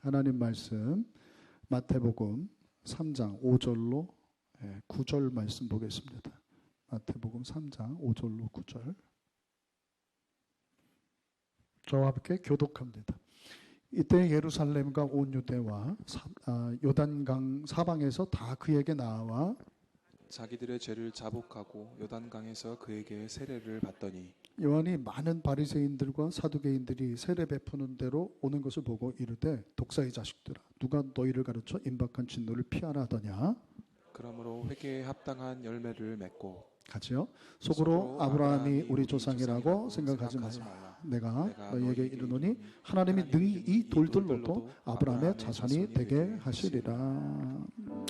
하나님 말씀 마태복음 3장 5절로 9절 말씀 보겠습니다. 마태복음 3장 5절로 9절. 저와 함께 교독합니다. 이때 예루살렘과 온 유대와 요단강 사방에서 다 그에게 나와 자기들의 죄를 자복하고 요단강에서 그에게 세례를 받더니 요한이 많은 바리새인들과 사두개인들이 세례 베푸는 대로 오는 것을 보고 이르되 독사의 자식들아 누가 너희를 가르쳐 임박한 진노를 피하라 하더냐. 그러므로 회개에 합당한 열매를 맺고 같이요. 속으로 아브라함이 우리 조상이라고 생각하지 말라. 내가 너희에게 이르노니 하나님이 능히 이 돌들로도 아브라함의 자손이 되게 하시리라.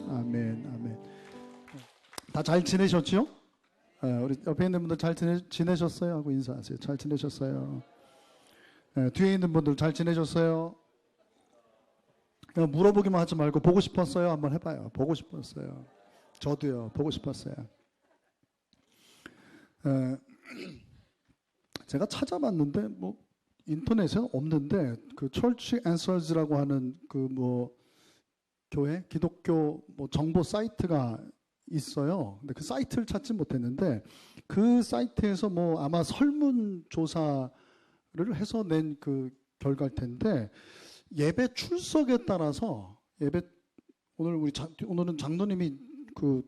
아멘. 아멘. 다 잘 지내셨죠? 우리 옆에 있는 분들 잘 지내셨어요? 하고 인사하세요. 잘 지내셨어요? 뒤에 있는 분들 잘 지내셨어요? 그냥 물어보기만 하지 말고 보고 싶었어요? 한번 해봐요. 보고 싶었어요. 저도요. 보고 싶었어요. 제가 찾아봤는데 뭐 인터넷에는 없는데 그 Church Answers라고 하는 그 뭐 교회 기독교 뭐 정보 사이트가 있어요. 근데 그 사이트를 찾지 못했는데 그 사이트에서 뭐 아마 설문조사를 해서 낸 그 결과일 텐데 예배 출석에 따라서 오늘은 장로님이 그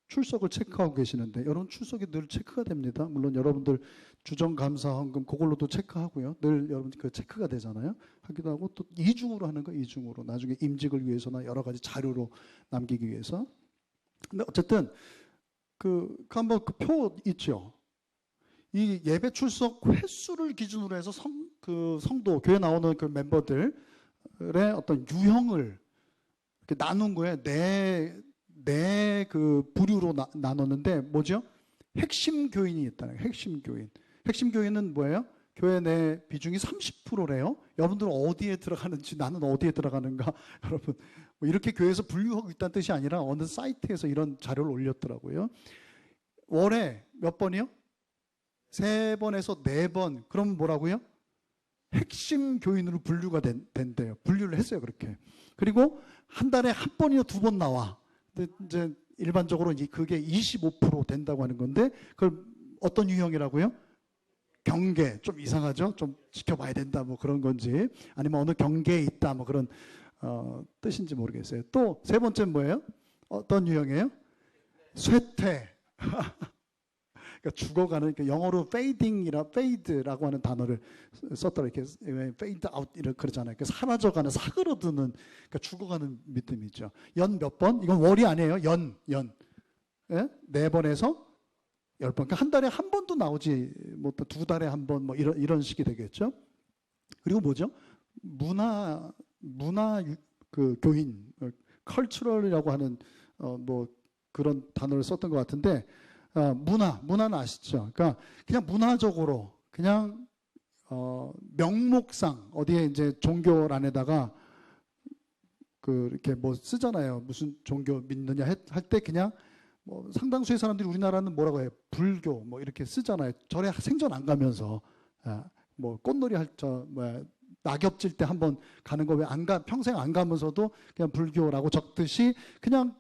출석을 체크하고 계시는데 여러분 출석이 늘 체크가 됩니다. 물론 여러분들 주정감사헌금 그걸로도 체크하고요. 늘 여러분 그 체크가 되잖아요. 하기도 하고 또 이중으로 하는 거 이중으로 나중에 임직을 위해서나 여러 가지 자료로 남기기 위해서. 근데 어쨌든 한번 그 표 있죠. 이 예배 출석 횟수를 기준으로 해서 성도 교회 나오는 그 멤버들의 어떤 유형을 이렇게 나눈 거예요. 네 그 부류로 나눴는데 뭐죠? 핵심 교인이 있다는 거예요. 핵심 교인. 핵심 교인은 뭐예요? 교회 내 비중이 30%래요. 여러분들은 어디에 들어가는지 나는 어디에 들어가는가 여러분 뭐 이렇게 교회에서 분류하고 있다는 뜻이 아니라 어느 사이트에서 이런 자료를 올렸더라고요. 월에 몇 번이요? 3번에서 4번. 그럼 뭐라고요? 핵심 교인으로 분류가 된대요. 분류를 했어요. 그렇게. 그리고 한 달에 한 번이나 2번 나와. 근데 이제 일반적으로 그게 25% 된다고 하는 건데 그걸 어떤 유형이라고요? 경계. 좀 이상하죠? 좀 지켜봐야 된다 뭐 그런 건지 아니면 어느 경계에 있다 뭐 그런 뜻인지 모르겠어요. 또 세 번째는 뭐예요? 어떤 유형이에요? 쇠퇴. 그러니까 죽어가는, 그러니까 영어로 fade라고 하는 단어를 썼더라. 이렇게 fade out 이렇게 그러잖아요. 그러니까 사라져가는, 사그러드는, 그러니까 죽어가는 믿음이죠. 연 몇 번? 이건 월이 아니에요. 연. 예? 4번에서 10번. 그러니까 한 달에 한 번도 나오지, 뭐 또 2달에 한 번, 뭐 이런 식이 되겠죠. 그리고 뭐죠? 문화 그 교인, 컬처럴이라고 하는 뭐 그런 단어를 썼던 것 같은데. 문화는 아시죠? 그러니까 그냥 문화적으로 그냥 명목상 어디에 이제 종교란에다가 이렇게 뭐 쓰잖아요. 무슨 종교 믿느냐 할 때 그냥 뭐 상당수의 사람들이 우리나라는 뭐라고 해요? 불교 뭐 이렇게 쓰잖아요. 절에 생전 안 가면서 뭐 꽃놀이 낙엽 질 때 한번 가는 거 왜 안 가? 평생 안 가면서도 그냥 불교라고 적듯이 그냥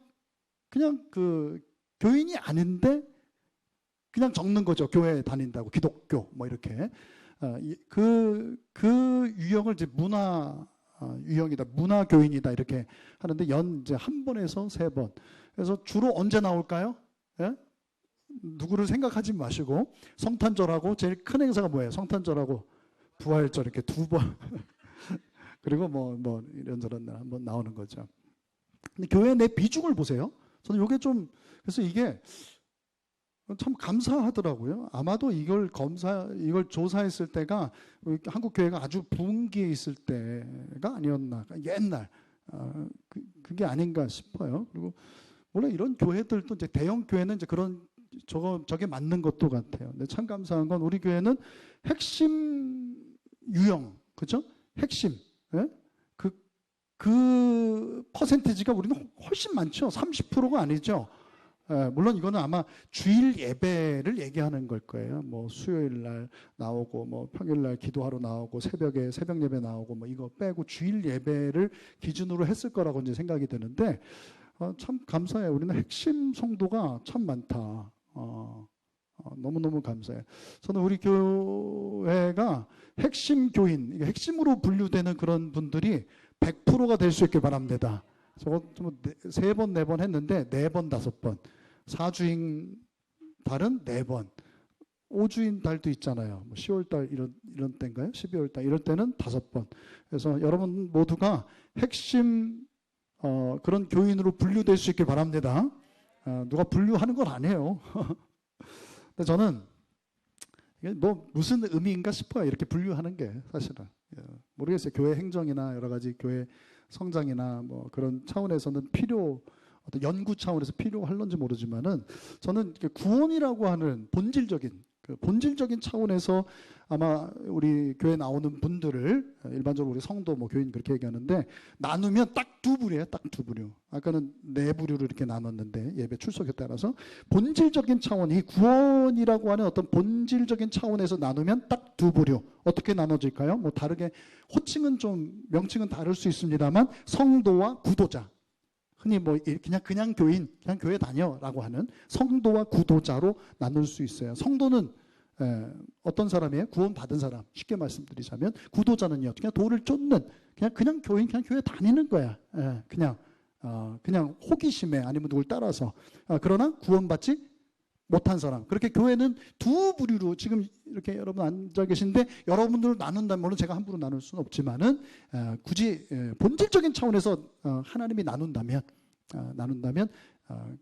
그 교인이 아닌데 그냥 적는 거죠. 교회 다닌다고. 기독교 뭐 이렇게. 그 유형을 이제 문화 유형이다. 문화 교인이다. 이렇게 하는데 이제 한 번에서 3번. 그래서 주로 언제 나올까요? 예? 누구를 생각하지 마시고 성탄절하고 제일 큰 행사가 뭐예요? 성탄절하고 부활절 이렇게 2번. 그리고 뭐 이런저런 날 한번 나오는 거죠. 근데 교회 내 비중을 보세요. 저는 이게 좀 그래서 이게 참 감사하더라고요. 아마도 이걸 조사했을 때가 한국 교회가 아주 부흥기에 있을 때가 아니었나. 옛날 그게 아닌가 싶어요. 그리고 원래 이런 교회들도 이제 대형 교회는 이제 그런 저게 맞는 것도 같아요. 근데 참 감사한 건 우리 교회는 핵심 유형, 그죠? 핵심. 예? 그 퍼센티지가 우리는 훨씬 많죠. 30%가 아니죠. 물론 이거는 아마 주일 예배를 얘기하는 걸 거예요. 뭐 수요일 날 나오고 뭐 평일 날 기도하러 나오고 새벽에 새벽 예배 나오고 뭐 이거 빼고 주일 예배를 기준으로 했을 거라고 이제 생각이 드는데 참 감사해요. 우리는 핵심 성도가 참 많다. 너무너무 감사해요. 저는 우리 교회가 핵심 교인, 이게 핵심으로 분류되는 그런 분들이 100%가 될 수 있길 바랍니다. 저거 세 번, 네 번 했는데 4번, 5번. 4주인 달은 4번. 5주인 달도 있잖아요. 뭐 10월 달 이런 때인가요? 12월 달 이럴 때는 5번. 그래서 여러분 모두가 핵심 그런 교인으로 분류될 수 있길 바랍니다. 누가 분류하는 건 아니에요. 근데 저는 이게 뭐 무슨 의미인가 싶어요. 이렇게 분류하는 게 사실은. 모르겠어요. 교회 행정이나 여러 가지 교회 성장이나 뭐 그런 차원에서는 어떤 연구 차원에서 필요할런지 모르지만은 저는 구원이라고 하는 본질적인 차원에서 아마 우리 교회 나오는 분들을 일반적으로 우리 성도 뭐 교인 그렇게 얘기하는데 나누면 딱 두 부류예요. 딱 두 부류. 아까는 4부류로 이렇게 나눴는데 예배 출석에 따라서 본질적인 차원, 이 구원이라고 하는 어떤 본질적인 차원에서 나누면 딱 2부류. 어떻게 나눠질까요? 뭐 다르게 호칭은 좀 명칭은 다를 수 있습니다만 성도와 구도자. 흔히 뭐 그냥 교인, 그냥 교회 다녀라고 하는 성도와 구도자로 나눌 수 있어요. 성도는 어떤 사람이에요? 구원받은 사람. 쉽게 말씀드리자면 구도자는요. 그냥 돌을 쫓는 그냥 교인, 그냥 교회 다니는 거야. 그냥 호기심에 아니면 누굴 따라서. 그러나 구원받지 못한 사람. 그렇게 교회는 2부류로 지금 이렇게 여러분 앉아 계신데 여러분들을 나눈다면 물론 제가 함부로 나눌 수는 없지만은 굳이 본질적인 차원에서 하나님이 나눈다면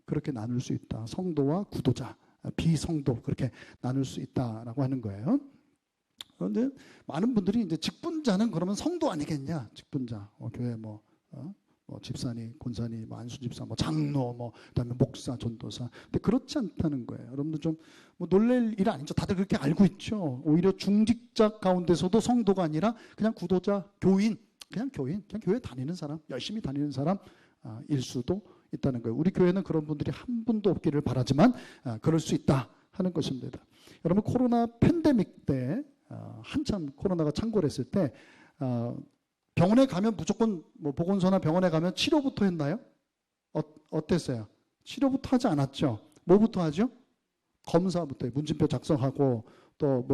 그렇게 나눌 수 있다. 성도와 구도자, 비성도 그렇게 나눌 수 있다라고 하는 거예요. 그런데 많은 분들이 이제 직분자는 그러면 성도 아니겠냐? 직분자, 교회 뭐 집사니, 권사니, 뭐 안수 집사, 뭐 장로, 뭐 그다음에 목사, 전도사. 근데 그렇지 않다는 거예요. 여러분들 좀 뭐 놀랄 일 아니죠. 다들 그렇게 알고 있죠. 오히려 중직자 가운데서도 성도가 아니라 그냥 구도자, 그냥 교회 다니는 사람, 열심히 다니는 사람 일 수도 있다는 거예요. 우리 교회는 그런 분들이 한 분도 없기를 바라지만 그럴 수 있다 하는 것입니다. 여러분 코로나 팬데믹 때 한참 코로나가 창궐했을 때 병원에 가면 무조건 뭐 보건소나 병원에 가면 치료부터 했나요? 어땠어요? 치료부터 하지 않았죠. 뭐부터 하죠? 검사부터 문진표 작성하고 또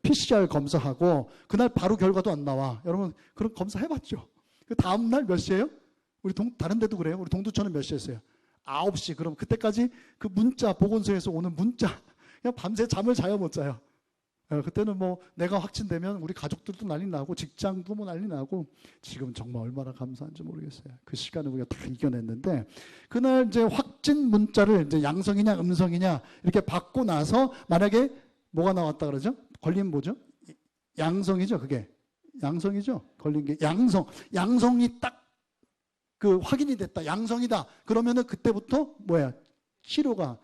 PCR 검사하고 그날 바로 결과도 안 나와. 여러분 그런 검사 해봤죠? 그 다음 날 몇 시에요? 우리 다른 데도 그래요. 우리 동두천은 몇 시였어요? 9시. 그럼 그때까지 그 문자 보건소에서 오는 문자 그냥 밤새 잠을 자요 못 자요. 그때는 뭐 내가 확진되면 우리 가족들도 난리 나고 직장도 뭐 난리 나고 지금 정말 얼마나 감사한지 모르겠어요. 그 시간을 우리가 다 이겨냈는데 그날 이제 확진 문자를 이제 양성이냐 음성이냐 이렇게 받고 나서 만약에 뭐가 나왔다 그러죠? 걸리면 뭐죠? 양성이죠. 그게 양성이죠. 걸린 게 양성이 딱 그 확인이 됐다. 양성이다. 그러면은 그때부터 치료가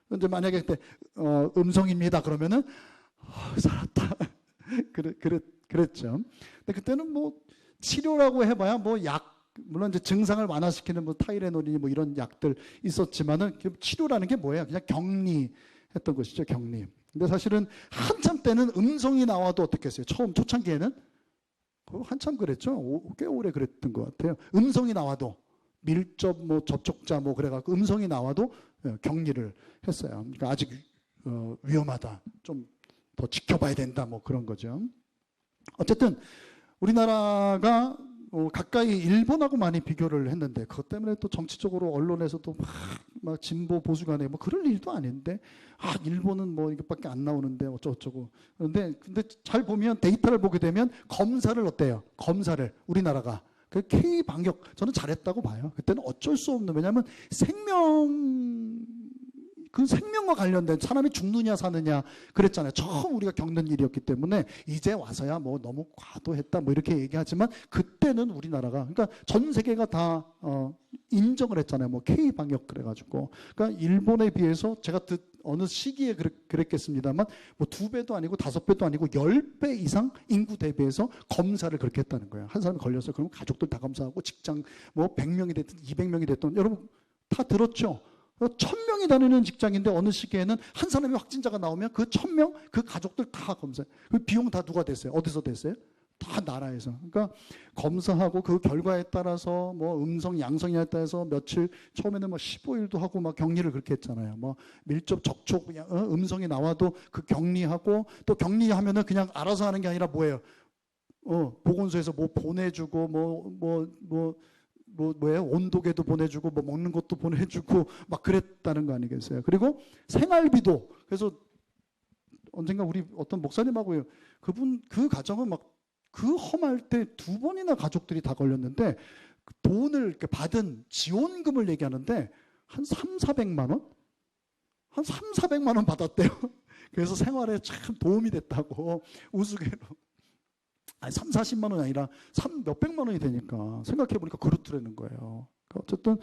근데 만약에 그때 음성입니다. 그러면은 살았다. 그랬죠. 근데 그때는 뭐 치료라고 해봐야 뭐 물론 이제 증상을 완화시키는 뭐 타이레놀이니 뭐 이런 약들 있었지만은 치료라는 게 뭐예요? 그냥 격리했던 것이죠. 격리. 근데 사실은 한참 때는 음성이 나와도 어떻겠어요? 처음 초창기에는 한참 그랬죠. 꽤 오래 그랬던 것 같아요. 음성이 나와도 밀접 뭐 접촉자 뭐 그래갖고 음성이 나와도 격리를 했어요. 그러니까 아직 위험하다. 좀 더 지켜봐야 된다. 뭐 그런 거죠. 어쨌든 우리나라가 가까이 일본하고 많이 비교를 했는데 그것 때문에 또 정치적으로 언론에서도 막 진보 보수 간에 뭐 그럴 일도 아닌데 일본은 뭐 이것밖에 안 나오는데 어쩌고 근데 잘 보면 데이터를 보게 되면 검사를 어때요? 검사를 우리나라가 그 K 방역 저는 잘했다고 봐요. 그때는 어쩔 수 없는 왜냐하면 생명과 관련된 사람이 죽느냐 사느냐 그랬잖아요. 처음 우리가 겪는 일이었기 때문에 이제 와서야 뭐 너무 과도했다 뭐 이렇게 얘기하지만 그때는 우리나라가 그러니까 전 세계가 다 인정을 했잖아요. 뭐 K 방역 그래가지고 그러니까 일본에 비해서 제가 어느 시기에 그랬겠습니다만 뭐 2배도 아니고 5배도 아니고 10배 이상 인구 대비해서 검사를 그렇게 했다는 거예요. 한 사람이 걸려서 그러면 가족들 다 검사하고 직장 뭐 100명이 됐든 200명이 됐든 여러분 다 들었죠. 1000명이 다니는 직장인데 어느 시기에는 한 사람이 확진자가 나오면 그 1000명, 그 가족들 다 검사해. 그 비용 다 누가 냈어요? 어디서 냈어요? 다 나라에서. 그러니까 검사하고 그 결과에 따라서 뭐 음성, 양성에 따라서 며칠, 처음에는 뭐 15일도 하고 막 격리를 그렇게 했잖아요. 뭐 밀접 접촉, 음성이 나와도 그 격리하고, 또 격리하면은 그냥 알아서 하는 게 아니라 뭐예요? 보건소에서 뭐 보내주고, 뭐예요? 온도계도 보내주고, 뭐 먹는 것도 보내주고, 막 그랬다는 거 아니겠어요? 그리고 생활비도, 그래서 언젠가 우리 어떤 목사님하고요. 그분, 그 가정은 막 그 험할 때 2번이나 가족들이 다 걸렸는데, 돈을 이렇게 받은 지원금을 얘기하는데, 한 300~400만 원? 한 300~400만 원 받았대요. 그래서 생활에 참 도움이 됐다고, 우스개로. 아니, 30~40만 원이 아니라 몇백만 원이 되니까 생각해보니까 그렇더라는 거예요. 그러니까 어쨌든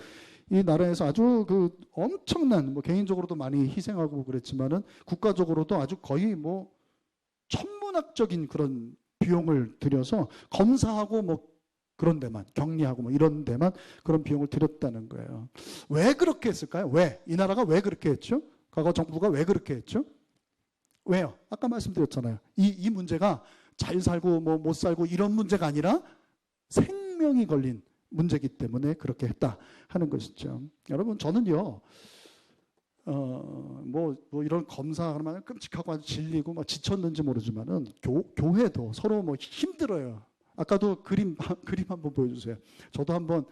이 나라에서 아주 그 엄청난, 뭐 개인적으로도 많이 희생하고 그랬지만은 국가적으로도 아주 거의 뭐 천문학적인 그런 비용을 들여서 검사하고 뭐 그런 데만, 격리하고 뭐 이런 데만 그런 비용을 들였다는 거예요. 왜 그렇게 했을까요? 왜? 이 나라가 왜 그렇게 했죠? 과거 정부가 왜 그렇게 했죠? 왜요? 아까 말씀드렸잖아요. 이 문제가 잘 살고 뭐 못 살고 이런 문제가 아니라 생명이 걸린 문제이기 때문에 그렇게 했다 하는 것이죠. 여러분, 저는요, 뭐 이런 검사 그러면 끔찍하고 아주 질리고 막 지쳤는지 모르지만은 교회도 서로 뭐 힘들어요. 아까도 그림 한번 보여주세요. 저도 한번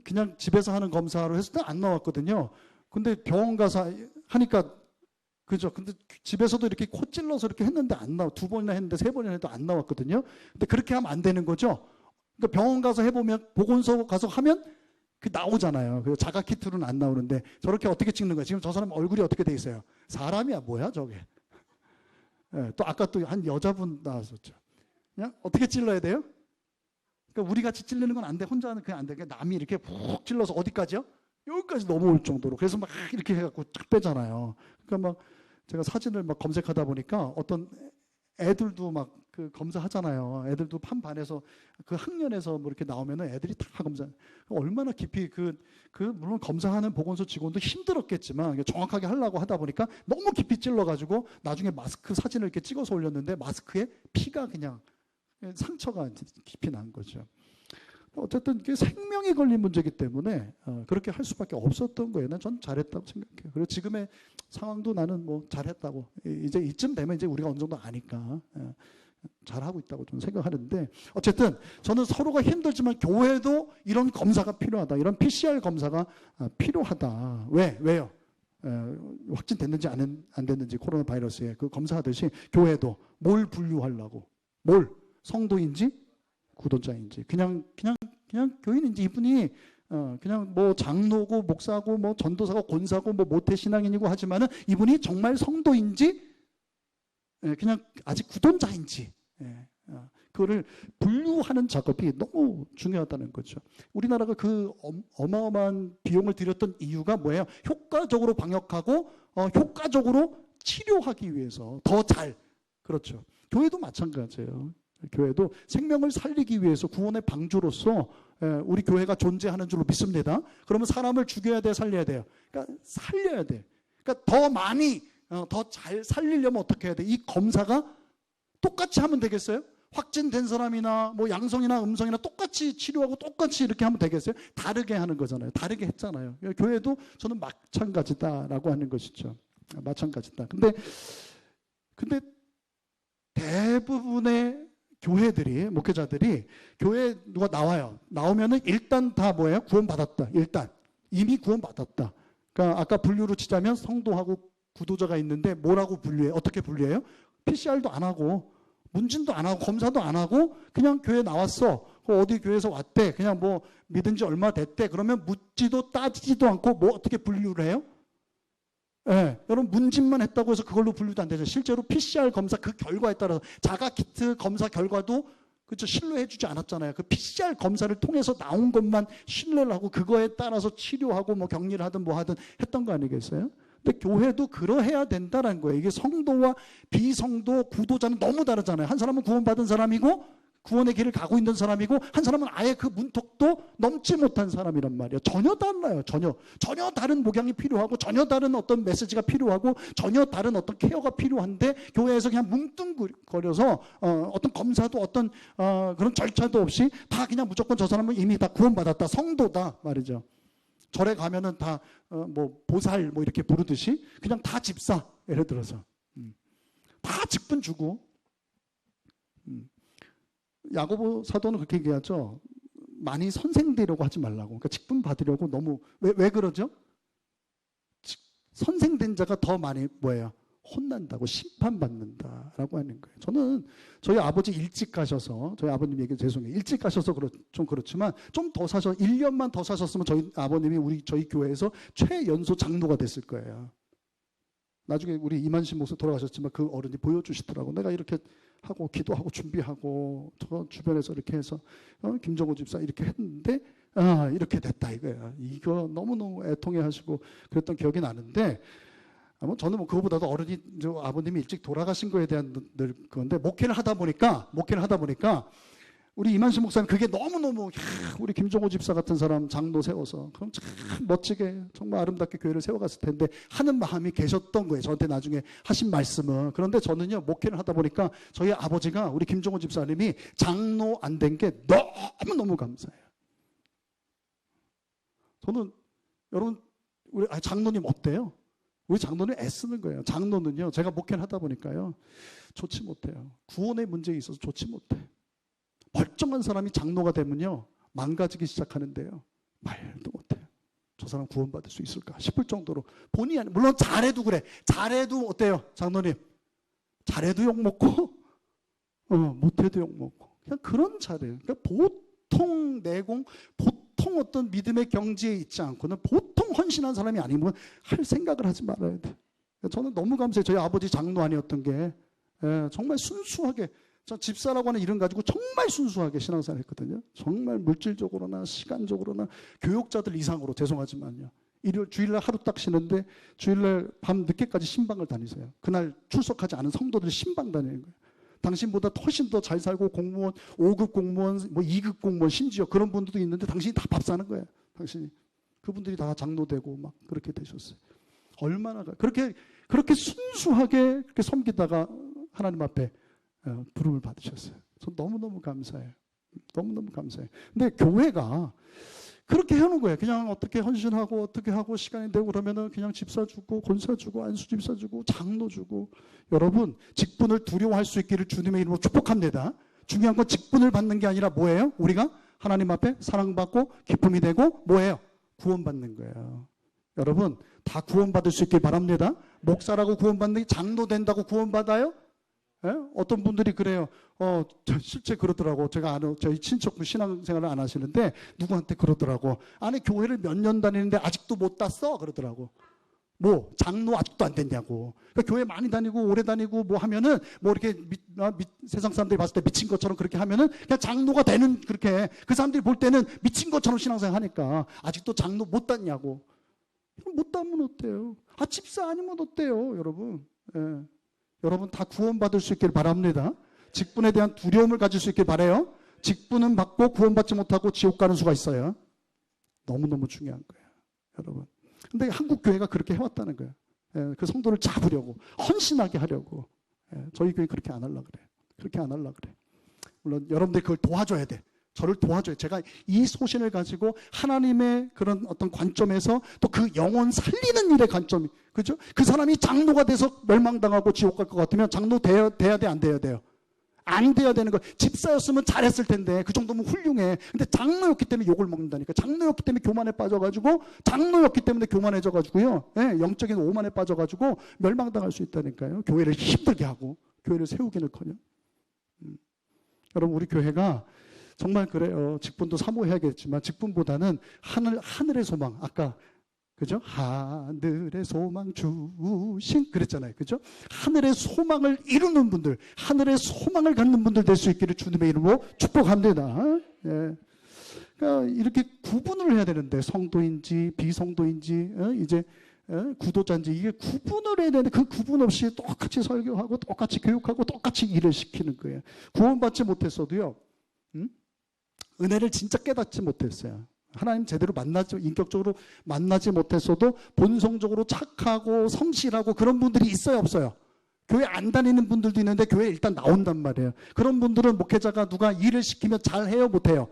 그냥 집에서 하는 검사로 했을 때 안 나왔거든요. 근데 병원 가서 하니까 그죠. 근데 집에서도 이렇게 코 찔러서 이렇게 했는데 안 나와. 2번이나 했는데 3번이나 해도 안 나왔거든요. 근데 그렇게 하면 안 되는 거죠. 그러니까 병원 가서 해보면, 보건소 가서 하면 그 나오잖아요. 그 자가 키트로는 안 나오는데 저렇게 어떻게 찍는 거야? 지금 저 사람 얼굴이 어떻게 돼 있어요? 사람이야 뭐야 저게? 네, 또 아까 또 한 여자분 나왔었죠. 그냥 어떻게 찔러야 돼요? 그러니까 우리 같이 찔르는 건 안 돼. 혼자 하는 그냥 안 돼. 그러니까 남이 이렇게 푹 찔러서 어디까지요? 여기까지 넘어올 정도로. 그래서 막 이렇게 해갖고 쫙 빼잖아요. 그러니까 막 제가 사진을 막 검색하다 보니까 어떤 애들도 막 그 검사하잖아요. 애들도 판반에서 그 학년에서 뭐 이렇게 나오면은 애들이 다 검사. 얼마나 깊이 물론 검사하는 보건소 직원도 힘들었겠지만 정확하게 하려고 하다 보니까 너무 깊이 찔러가지고 나중에 마스크 사진을 이렇게 찍어서 올렸는데 마스크에 피가 그냥 상처가 깊이 난 거죠. 어쨌든 이게 생명이 걸린 문제이기 때문에 그렇게 할 수밖에 없었던 거예요. 전 잘했다고 생각해요. 그리고 지금의 상황도 나는 뭐 잘했다고, 이제 이쯤 되면 이제 우리가 어느 정도 아니까 잘하고 있다고 좀 생각하는데, 어쨌든 저는 서로가 힘들지만 교회도 이런 검사가 필요하다. 이런 PCR 검사가 필요하다. 왜요? 확진됐는지 안 됐는지 코로나 바이러스에 그 검사하듯이 교회도 뭘 분류하려고, 성도인지 구도자인지, 그냥 교인인지, 이분이 그냥 뭐 장로고 목사고 뭐 전도사고 권사고 뭐 모태신앙인이고 하지만은 이분이 정말 성도인지, 그냥 아직 구돈자인지, 그거를 분류하는 작업이 너무 중요하다는 거죠. 우리나라가 그 어마어마한 비용을 들였던 이유가 뭐예요? 효과적으로 방역하고 효과적으로 치료하기 위해서 더 잘. 그렇죠. 교회도 마찬가지예요. 교회도 생명을 살리기 위해서 구원의 방주로서 우리 교회가 존재하는 줄로 믿습니다. 그러면 사람을 죽여야 돼, 살려야 돼요? 그러니까 살려야 돼. 그러니까 더 많이, 더 잘 살리려면 어떻게 해야 돼? 이 검사가 똑같이 하면 되겠어요? 확진된 사람이나 뭐 양성이나 음성이나 똑같이 치료하고 똑같이 이렇게 하면 되겠어요? 다르게 하는 거잖아요. 다르게 했잖아요. 교회도 저는 마찬가지다라고 하는 것이죠. 마찬가지다. 근데 대부분의 교회들이, 목회자들이 교회에 누가 나오면은 일단 다 뭐예요? 구원받았다. 일단 이미 구원받았다. 그러니까 아까 분류로 치자면 성도하고 구도자가 있는데 뭐라고 분류해? 어떻게 분류해요? PCR도 안 하고 문진도 안 하고 검사도 안 하고 그냥 교회 나왔어. 어디 교회에서 왔대. 그냥 뭐 믿은 지 얼마 됐대. 그러면 묻지도 따지지도 않고 뭐 어떻게 분류를 해요? 여러분 문진만 했다고 해서 그걸로 분류도 안 되죠. 실제로 PCR 검사 그 결과에 따라서 자가 키트 검사 결과도 그렇죠, 신뢰해주지 않았잖아요. 그 PCR 검사를 통해서 나온 것만 신뢰를 하고 그거에 따라서 치료하고 뭐 격리를 하든 뭐 하든 했던 거 아니겠어요? 근데 교회도 그러해야 된다는 거예요. 이게 성도와 비성도, 구도자는 너무 다르잖아요. 한 사람은 구원받은 사람이고 구원의 길을 가고 있는 사람이고 한 사람은 아예 그 문턱도 넘지 못한 사람이란 말이에요. 전혀 달라요. 전혀 다른 목양이 필요하고 전혀 다른 어떤 메시지가 필요하고 전혀 다른 어떤 케어가 필요한데 교회에서 그냥 뭉뚱거려서 어떤 검사도 어떤 그런 절차도 없이 다 그냥 무조건 저 사람은 이미 다 구원받았다, 성도다 말이죠. 절에 가면은 다 뭐 보살 뭐 이렇게 부르듯이 그냥 다 집사, 예를 들어서 다 직분 주고. 야고보 사도는 그렇게 얘기하죠. 많이 선생되려고 하지 말라고. 그러니까 직분 받으려고 너무 왜 그러죠? 선생된 자가 더 많이 뭐예요? 혼난다고, 심판받는다라고 하는 거예요. 저는 저희 아버지 일찍 가셔서, 저희 아버님 얘기 죄송해요. 일찍 가셔서 좀 그렇지만 좀 더 1년만 더 사셨으면 저희 아버님이 저희 교회에서 최연소 장로가 됐을 거예요. 나중에 우리 이만신 목사 돌아가셨지만 그 어른이 보여주시더라고. 내가 이렇게 하고 기도하고 준비하고 저 주변에서 이렇게 해서 김정호 집사 이렇게 했는데 이렇게 됐다 이거야. 이거 너무너무 애통해하시고 그랬던 기억이 나는데 저는 뭐 그거보다도 어른이 아버님이 일찍 돌아가신 거에 대한 늘 그건데 목회를 하다 보니까 우리 이만신 목사님 그게 너무너무 우리 김종호 집사 같은 사람 장로 세워서 그럼 참 멋지게 정말 아름답게 교회를 세워갔을 텐데 하는 마음이 계셨던 거예요. 저한테 나중에 하신 말씀은. 그런데 저는요 목회를 하다 보니까 저희 아버지가 우리 김종호 집사님이 장로 안 된 게 너무너무 감사해요. 저는 여러분 우리 장로님 어때요? 우리 장로는 애쓰는 거예요. 장로는요 제가 목회를 하다 보니까요 좋지 못해요. 구원의 문제에 있어서 좋지 못해. 멀쩡한 사람이 장로가 되면요 망가지기 시작하는데요 말도 못해요. 저 사람 구원받을 수 있을까 싶을 정도로 본인이 아니라 물론 잘해도 그래. 잘해도 어때요 장로님? 잘해도 욕먹고 못해도 욕먹고 그냥 그런 자리예요. 그러니까 보통 내공 보통 어떤 믿음의 경지에 있지 않고는 보통 헌신한 사람이 아니면 할 생각을 하지 말아야 돼요. 저는 너무 감사해요. 저희 아버지 장로 아니었던 게 정말 순수하게 저 집사라고 하는 이름 가지고 정말 순수하게 신앙생활 했거든요. 정말 물질적으로나 시간적으로나 교육자들 이상으로 죄송하지만요. 주일날 하루 딱 쉬는데 주일날 밤 늦게까지 신방을 다니세요. 그날 출석하지 않은 성도들이 신방 다니는 거예요. 당신보다 훨씬 더 잘 살고 공무원, 5급 공무원, 뭐 2급 공무원 심지어 그런 분들도 있는데 당신이 다 밥 사는 거예요. 당신이. 그분들이 다 장로되고 막 그렇게 되셨어요. 얼마나 그렇게 순수하게 그렇게 섬기다가 하나님 앞에 부름을 받으셨어요. 저 너무너무 감사해요. 너무너무 감사해요. 근데 교회가 그렇게 해놓은 거예요. 그냥 어떻게 헌신하고 어떻게 하고 시간이 되고 그러면은 그냥 집사 주고 권사 주고 안수 집사 주고 장로 주고. 여러분 직분을 두려워할 수 있기를 주님의 이름으로 축복합니다. 중요한 건 직분을 받는 게 아니라 뭐예요? 우리가 하나님 앞에 사랑받고 기쁨이 되고 뭐예요? 구원받는 거예요. 여러분 다 구원받을 수 있길 바랍니다. 목사라고 구원받는 게 장로 된다고 구원받아요? 어떤 분들이 그래요. 실제 그러더라고. 제가 아는 저희 친척분 신앙생활을 안 하시는데 누구한테 그러더라고. 아니 교회를 몇 년 다니는데 아직도 못 땄어 그러더라고. 뭐 장로 아직도 안 됐냐고. 그러니까 교회 많이 다니고 오래 다니고 뭐 하면은 뭐 이렇게 세상 사람들이 봤을 때 미친 것처럼 그렇게 하면은 그냥 장로가 되는 그렇게 그 사람들이 볼 때는 미친 것처럼 신앙생활 하니까 아직도 장로 못 땄냐고. 못 따면 어때요? 집사 아니면 어때요, 여러분? 예. 여러분 다 구원받을 수 있길 바랍니다. 직분에 대한 두려움을 가질 수 있길 바라요. 직분은 받고 구원받지 못하고 지옥 가는 수가 있어요. 너무너무 중요한 거예요, 여러분. 근데 한국 교회가 그렇게 해왔다는 거예요. 그 성도를 잡으려고, 헌신하게 하려고. 저희 교회 그렇게 안 하려고 그래요. 그렇게 안 하려고 그래요. 물론 여러분들이 그걸 도와줘야 돼. 저를 도와줘요. 제가 이 소신을 가지고 하나님의 그런 어떤 관점에서 또 그 영혼 살리는 일의 관점이, 그죠? 그 사람이 장로가 돼서 멸망당하고 지옥 갈 것 같으면 장로 돼야 돼, 안 돼야 돼요? 안 돼야 되는 거. 집사였으면 잘했을 텐데 그 정도면 훌륭해. 근데 장로였기 때문에 욕을 먹는다니까. 장로였기 때문에 교만에 빠져가지고, 장로였기 때문에 교만해져가지고요. 영적인 오만에 빠져가지고 멸망당할 수 있다니까요. 교회를 힘들게 하고 교회를 세우기는커녕. 여러분 우리 교회가 정말 그래요. 직분도 사모해야겠지만 직분보다는 하늘의 소망, 아까 그죠? 하늘의 소망 주신 그랬잖아요. 그죠? 하늘의 소망을 이루는 분들, 하늘의 소망을 갖는 분들 될 수 있기를 주님의 이름으로 축복합니다. 예. 그러니까 이렇게 구분을 해야 되는데 성도인지 비성도인지 이제 구도자인지 이게 구분을 해야 되는데 그 구분 없이 똑같이 설교하고 똑같이 교육하고 똑같이 일을 시키는 거예요. 구원받지 못했어도요. 응? 은혜를 진짜 깨닫지 못했어요. 하나님 제대로 인격적으로 만나지 못했어도 본성적으로 착하고 성실하고 그런 분들이 있어요, 없어요? 교회 안 다니는 분들도 있는데 교회에 일단 나온단 말이에요. 그런 분들은 목회자가 누가 일을 시키면 잘해요, 못해요?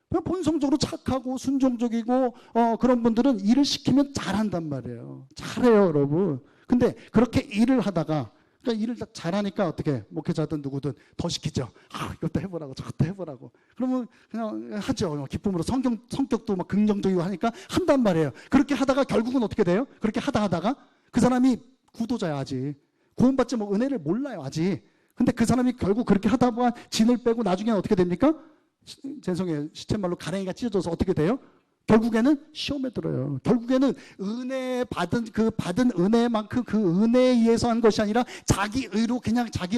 그냥 본성적으로 착하고 순종적이고 그런 분들은 일을 시키면 잘한단 말이에요. 잘해요, 여러분. 근데 그렇게 일을 하다가 그러니까 일을 잘하니까 어떻게 목회자든 누구든 더 시키죠. 이것도 해보라고 저것도 해보라고. 그러면 그냥 하죠. 기쁨으로 성격도 막 긍정적이고 하니까 한단 말이에요. 그렇게 하다가 결국은 어떻게 돼요? 그렇게 하다가 그 사람이 구도자야 아직. 구원받지 뭐 은혜를 몰라요 아직. 근데 그 사람이 결국 그렇게 하다 보면 진을 빼고 나중에는 어떻게 됩니까? 죄송해요. 시쳇말로 가랭이가 찢어져서 어떻게 돼요? 결국에는 시험에 들어요. 결국에는 받은 은혜만큼 그 은혜에 의해서 한 것이 아니라 자기 의로 그냥 자기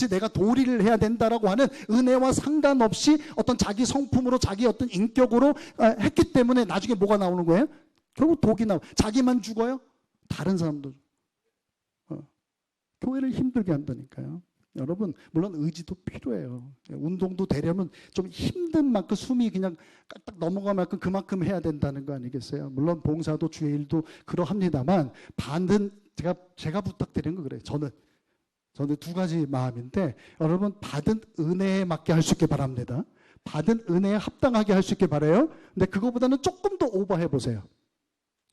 내가 도리를 해야 된다라고 하는 은혜와 상관없이 어떤 자기 성품으로 자기 어떤 인격으로 했기 때문에 나중에 뭐가 나오는 거예요? 결국 독이 나와요. 자기만 죽어요? 다른 사람도 교회를 힘들게 한다니까요. 여러분 물론 의지도 필요해요. 운동도 되려면 좀 힘든 만큼 숨이 그냥 딱 넘어갈 만큼 그만큼 해야 된다는 거 아니겠어요? 물론 봉사도 주의 일도 그러합니다만 반은 제가 부탁드리는 거 그래요. 저는 두 가지 마음인데 여러분 받은 은혜에 맞게 할 수 있게 바랍니다. 받은 은혜에 합당하게 할 수 있게 바라요. 근데 그거보다는 조금 더 오버해 보세요.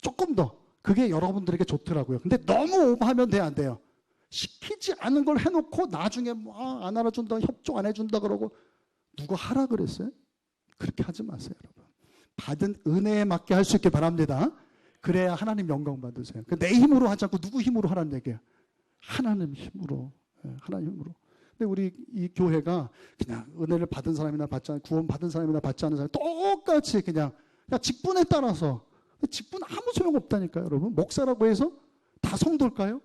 조금 더. 그게 여러분들에게 좋더라고요. 근데 너무 오버하면 안 돼요. 시키지 않은 걸 해놓고 나중에 안 알아준다, 협조 안 해준다 그러고 누가 하라 그랬어요? 그렇게 하지 마세요, 여러분. 받은 은혜에 맞게 할 수 있게 바랍니다. 그래야 하나님 영광 받으세요. 내 힘으로 하지 않고 누구 힘으로 하라는 얘기예요? 하나님 힘으로. 하나님 힘으로. 근데 우리 이 교회가 그냥 은혜를 받은 사람이나 받지 않은 구원 받은 사람이나 받지 않은 사람 똑같이 그냥 직분에 따라서 직분 아무 소용 없다니까요, 여러분. 목사라고 해서 다 성도일까요?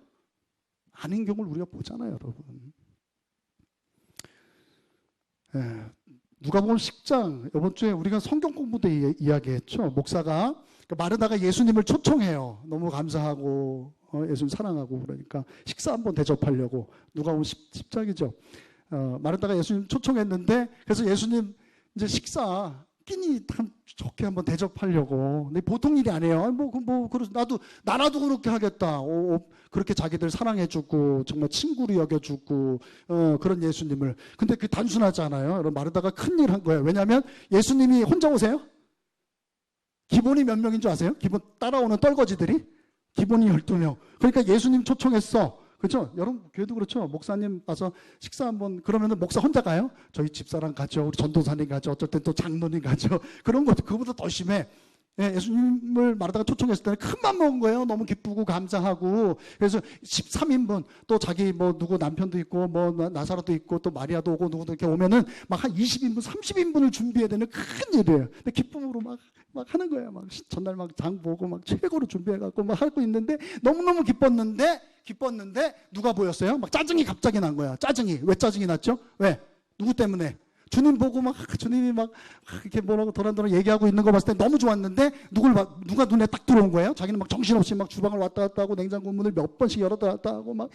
아닌 경우를 우리가 보잖아요, 여러분. 누가복음 10장 이번 주에 우리가 성경 공부 때 이야기했죠. 목사가 마르다가 예수님을 초청해요. 너무 감사하고 예수님 사랑하고 그러니까 식사 한번 대접하려고. 누가복음 10장이죠. 마르다가 예수님 초청했는데 그래서 예수님 이제 식사 끼니 좋게 한번 대접하려고. 근데 보통 일이 아니에요. 그래서 나라도 그렇게 하겠다. 그렇게 자기들 사랑해주고 정말 친구로 여겨주고 그런 예수님을. 근데 그 단순하잖아요. 여러분 마르다가 큰일 한 거예요. 왜냐하면 예수님이 혼자 오세요. 기본이 몇 명인 줄 아세요? 기본 따라오는 떨거지들이 기본이 12명. 그러니까 예수님 초청했어. 그렇죠? 여러분 교회도 그렇죠. 목사님 와서 식사 한번 그러면은 목사 혼자 가요? 저희 집사람 가죠. 우리 전도사님 가죠. 어쩔 땐 또 장로님 가죠. 그런 것도 그보다 더 심해. 예수님을 마르다가 초청했을 때는 큰맘 먹은 거예요. 너무 기쁘고 감사하고. 그래서 13인분 또 자기 누구 남편도 있고 나사로도 있고 또 마리아도 오고 누구도 이렇게 오면은 막 한 20인분 30인분을 준비해야 되는 큰 일이에요. 근데 기쁨으로 막 하는 거예요. 막 전날 막 장 보고 막 최고로 준비해갖고 막 하고 있는데 너무너무 기뻤는데 누가 보였어요? 막 짜증이 갑자기 난 거야. 짜증이. 왜 짜증이 났죠? 왜? 누구 때문에? 주님 보고 주님이 이렇게 뭐라고 도란도란 얘기하고 있는 거 봤을 때 너무 좋았는데 누가 눈에 딱 들어온 거예요? 자기는 막 정신없이 막 주방을 왔다 갔다 하고 냉장고 문을 몇 번씩 열었다 갔다 하고 막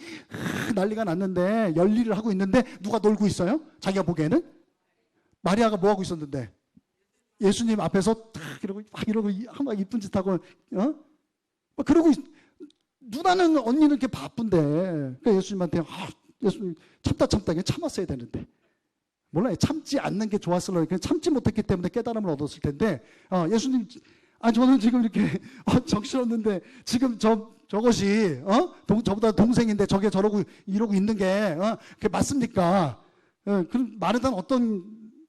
난리가 났는데 열일을 하고 있는데 누가 놀고 있어요? 자기가 보기에는? 마리아가 뭐 하고 있었는데? 예수님 앞에서 탁 이러고 막 이쁜 짓 하고 그러고 누나는 언니는 이렇게 바쁜데 그러니까 예수님한테 예수님 참다 그냥 참았어야 되는데 몰라요. 참지 않는 게 좋았을래요. 그냥 참지 못했기 때문에 깨달음을 얻었을 텐데 예수님 저는 지금 이렇게 정신없는데 지금 저것이 저보다 동생인데 저게 저러고 이러고 있는 게 그게 맞습니까? 그럼 마르다는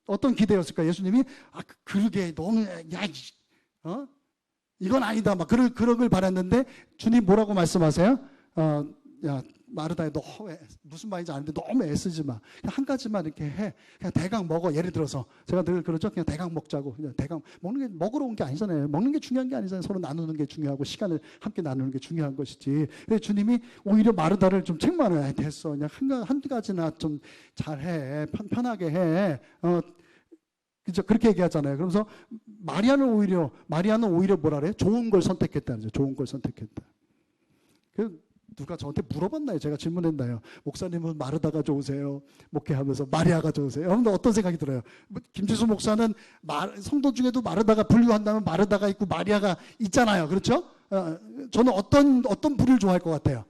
어떤 기대였을까? 예수님이 그러게 너무 이건 아니다 막 그러길 바랐는데 주님 뭐라고 말씀하세요? 야 마르다야 너 무슨 말인지 아는데 너무 애쓰지 마. 그냥 한 가지만 이렇게 해. 그냥 대강 먹어. 예를 들어서 제가 늘 그러죠. 그냥 대강 먹자고. 그냥 대강 먹는 게 먹으러 온 게 아니잖아요. 먹는 게 중요한 게 아니잖아요. 서로 나누는 게 중요하고 시간을 함께 나누는 게 중요한 것이지. 근데 주님이 오히려 마르다를 좀 책망을 됐어. 그냥 한 가지나 좀 잘해. 편하게 해. 그죠? 그렇게 얘기하잖아요. 그러면서 마리아는 오히려 뭐라 그래? 좋은 걸 선택했다는 거죠. 좋은 걸 선택했다. 누가 저한테 물어봤나요? 제가 질문했나요? 목사님은 마르다가 좋으세요? 목회하면서 마리아가 좋으세요? 여러분들 어떤 생각이 들어요? 김지수 목사는 성도 중에도 마르다가 분류한다면 마르다가 있고 마리아가 있잖아요. 그렇죠? 저는 어떤 부류를 좋아할 것 같아요?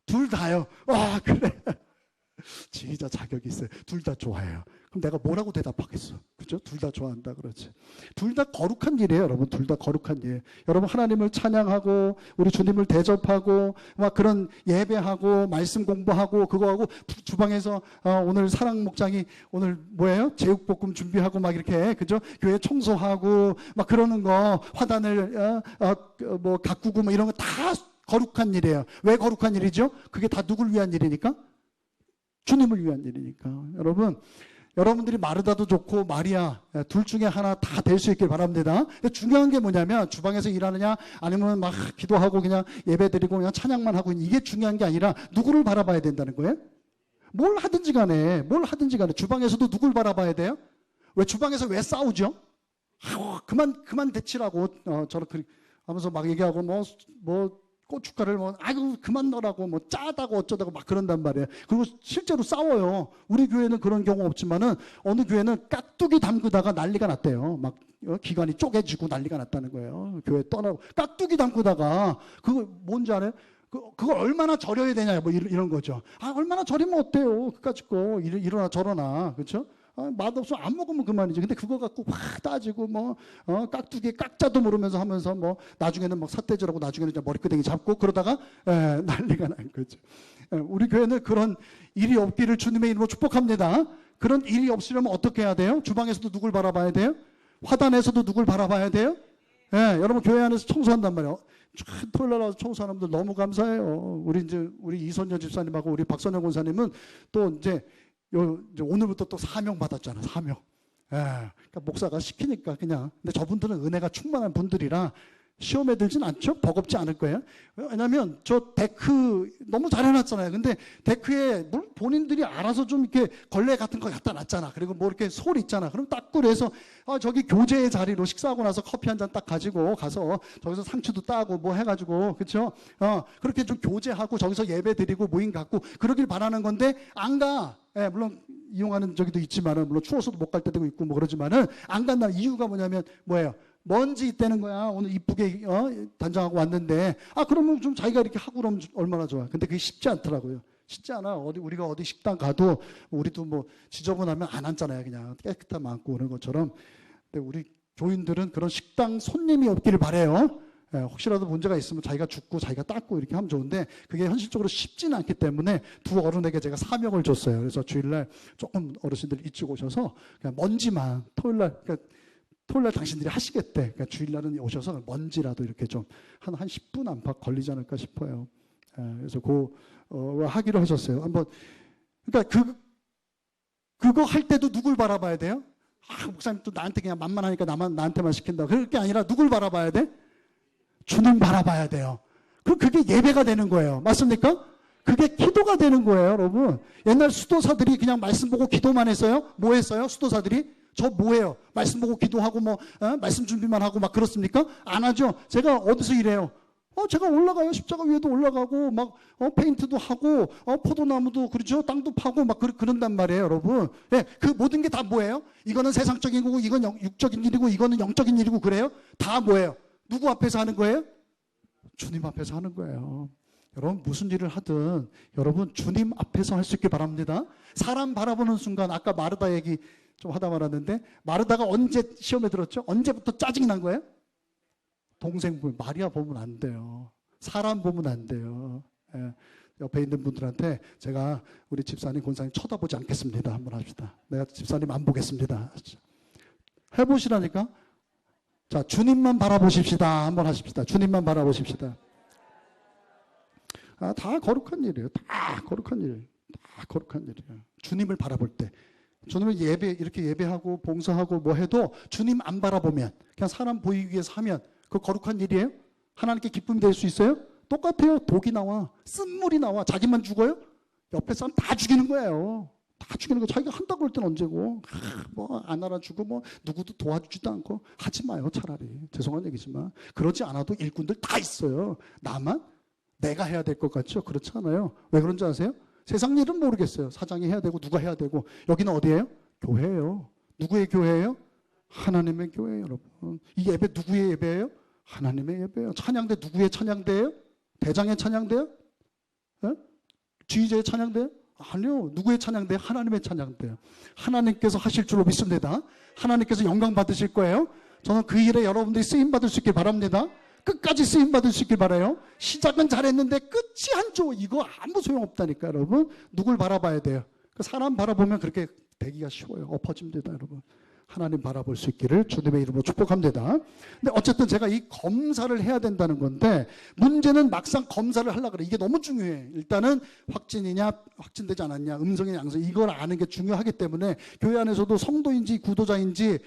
둘 다요. 와, 그래. 지휘자 자격이 있어요. 둘 다 좋아해요. 그럼 내가 뭐라고 대답하겠어? 그죠? 둘 다 좋아한다 그러지. 둘 다 거룩한 일이에요, 여러분. 둘 다 거룩한 일. 여러분 하나님을 찬양하고 우리 주님을 대접하고 막 그런 예배하고 말씀 공부하고 그거하고 주방에서 오늘 사랑 목장이 오늘 뭐예요? 제육볶음 준비하고 막 이렇게 그죠? 교회 청소하고 막 그러는 거 화단을 뭐 가꾸고 뭐 이런 거 다 거룩한 일이에요. 왜 거룩한 일이죠? 그게 다 누굴 위한 일이니까? 주님을 위한 일이니까. 여러분들이 마르다도 좋고 마리아 둘 중에 하나 다 될 수 있길 바랍니다. 중요한 게 뭐냐면 주방에서 일하느냐 아니면 막 기도하고 그냥 예배드리고 그냥 찬양만 하고 이게 중요한 게 아니라 누구를 바라봐야 된다는 거예요? 뭘 하든지 간에 주방에서도 누굴 바라봐야 돼요? 왜 주방에서 왜 싸우죠? 그만 대치라고 저렇게 하면서 막 얘기하고 뭐 고춧가루를 아이고 그만 넣으라고 짜다고 어쩌다고 막 그런단 말이에요. 그리고 실제로 싸워요. 우리 교회는 그런 경우 없지만은 어느 교회는 깍두기 담그다가 난리가 났대요. 막 기관이 쪼개지고 난리가 났다는 거예요. 교회 떠나고 깍두기 담그다가 그거 뭔지 알아요? 그걸 얼마나 절여야 되냐 뭐 이런 거죠. 얼마나 절이면 어때요? 그까짓 거 이러나 저러나 그렇죠? 맛없으면 안 먹으면 그만이지. 근데 그거 갖고 확 따지고 깍두기에 깍자도 모르면서 하면서 나중에는 삿대질하고 나중에는 머리끄댕이 잡고 그러다가 난리가 난 거죠. 우리 교회는 그런 일이 없기를 주님의 이름으로 축복합니다. 그런 일이 없으려면 어떻게 해야 돼요? 주방에서도 누굴 바라봐야 돼요? 화단에서도 누굴 바라봐야 돼요? 여러분 교회 안에서 청소한단 말이에요. 토요일 날 청소하는 분들 너무 감사해요. 우리 이선녀 집사님하고 우리 박선영 권사님은 또 이제 오늘부터 또 사명 받았잖아, 사명. 그러니까 목사가 시키니까 그냥. 근데 저분들은 은혜가 충만한 분들이라 시험에 들진 않죠? 버겁지 않을 거예요. 왜냐면 저 데크 너무 잘 해놨잖아요. 근데 데크에 본인들이 알아서 좀 이렇게 걸레 같은 거 갖다 놨잖아. 그리고 뭐 이렇게 솔 있잖아. 그럼 딱 그래서 저기 교제의 자리로 식사하고 나서 커피 한 잔 딱 가지고 가서 저기서 상추도 따고 뭐 해가지고 그렇죠? 그렇게 좀 교제하고 저기서 예배 드리고 모임 갖고 그러길 바라는 건데 안 가. 물론 이용하는 저기도 있지만은 물론 추워서도 못 갈 때도 있고 뭐 그러지만은 안 간다. 이유가 뭐냐면 뭐예요? 먼지 있다는 거야. 오늘 이쁘게 단장하고 왔는데 그러면 좀 자기가 이렇게 하고 그러면 얼마나 좋아. 근데 그게 쉽지 않더라고요. 쉽지 않아. 우리가 어디 식당 가도 우리도 지저분하면 안 앉잖아요. 그냥 깨끗하면 앉고 그런 것처럼. 근데 우리 교인들은 그런 식당 손님이 없기를 바래요. 혹시라도 문제가 있으면 자기가 줍고 자기가 닦고 이렇게 하면 좋은데 그게 현실적으로 쉽지는 않기 때문에 두 어른에게 제가 사명을 줬어요. 그래서 주일날 조금 어르신들 일찍 오셔서 그냥 먼지만 토요일날 당신들이 하시겠대. 그러니까 주일날은 오셔서 먼지라도 이렇게 좀 한 10분 안팎 걸리지 않을까 싶어요. 그래서 하기로 하셨어요. 한번 그러니까 그거 할 때도 누굴 바라봐야 돼요? 목사님 또 나한테 그냥 만만하니까 나한테만 시킨다. 그럴 게 아니라 누굴 바라봐야 돼? 주님 바라봐야 돼요. 그게 예배가 되는 거예요. 맞습니까? 그게 기도가 되는 거예요, 여러분. 옛날 수도사들이 그냥 말씀 보고 기도만 했어요? 뭐 했어요? 수도사들이? 저 뭐예요? 말씀 보고 기도하고 말씀 준비만 하고 막 그렇습니까? 안 하죠. 제가 어디서 일해요? 제가 올라가요. 십자가 위에도 올라가고 페인트도 하고 포도나무도 그렇죠. 땅도 파고 막 그런단 말이에요, 여러분. 그 모든 게 다 뭐예요? 이거는 세상적인 거고 이건 육적인 일이고 이거는 영적인 일이고 그래요? 다 뭐예요? 누구 앞에서 하는 거예요? 주님 앞에서 하는 거예요. 여러분 무슨 일을 하든 여러분 주님 앞에서 할 수 있길 바랍니다. 사람 바라보는 순간 아까 마르다 얘기 좀 하다 말았는데 마르다가 언제 시험에 들었죠? 언제부터 짜증이 난 거예요? 동생 보면 마리아 보면 안 돼요. 사람 보면 안 돼요. 옆에 있는 분들한테 제가 우리 집사님 권사님 쳐다보지 않겠습니다. 한번 합시다. 내가 집사님 안 보겠습니다. 해보시라니까. 자, 주님만 바라보십시다. 한번 하십시다. 주님만 바라보십시다. 다 거룩한 일이에요. 다 거룩한 일. 다 거룩한 일이에요. 주님을 바라볼 때. 주님을 이렇게 예배하고 봉사하고 뭐 해도 주님 안 바라보면 그냥 사람 보이기 위해서 하면 그거 거룩한 일이에요? 하나님께 기쁨이 될 수 있어요? 똑같아요. 독이 나와. 쓴물이 나와. 자기만 죽어요? 옆에 사람 다 죽이는 거예요. 다 죽이는 거. 자기가 한다고 할 때는 언제고. 안 알아주고 누구도 도와주지도 않고 하지 마요. 차라리. 죄송한 얘기지만. 그러지 않아도 일꾼들 다 있어요. 나만 내가 해야 될 것 같죠? 그렇지 않아요. 왜 그런지 아세요? 세상 일은 모르겠어요. 사장이 해야 되고 누가 해야 되고. 여기는 어디예요? 교회예요. 누구의 교회예요? 하나님의 교회예요, 여러분. 이 예배 누구의 예배예요? 하나님의 예배예요. 찬양대 누구의 찬양대예요? 대장의 찬양대예요? 지휘자의 찬양대예요? 아니요. 누구의 찬양대예요? 하나님의 찬양대예요. 하나님께서 하실 줄로 믿습니다. 하나님께서 영광 받으실 거예요. 저는 그 일에 여러분들이 쓰임 받을 수 있길 바랍니다. 끝까지 쓰임 받을 수 있길 바라요. 시작은 잘했는데 끝이 안 좋아. 이거 아무 소용없다니까, 여러분. 누굴 바라봐야 돼요? 사람 바라보면 그렇게 되기가 쉬워요. 엎어집니다, 여러분. 하나님 바라볼 수 있기를 주님의 이름으로 축복합니다. 근데 어쨌든 제가 이 검사를 해야 된다는 건데, 문제는 막상 검사를 하려고 그래. 이게 너무 중요해. 일단은 확진이냐 확진되지 않았냐, 음성이냐 양성, 이걸 아는 게 중요하기 때문에 교회 안에서도 성도인지 구도자인지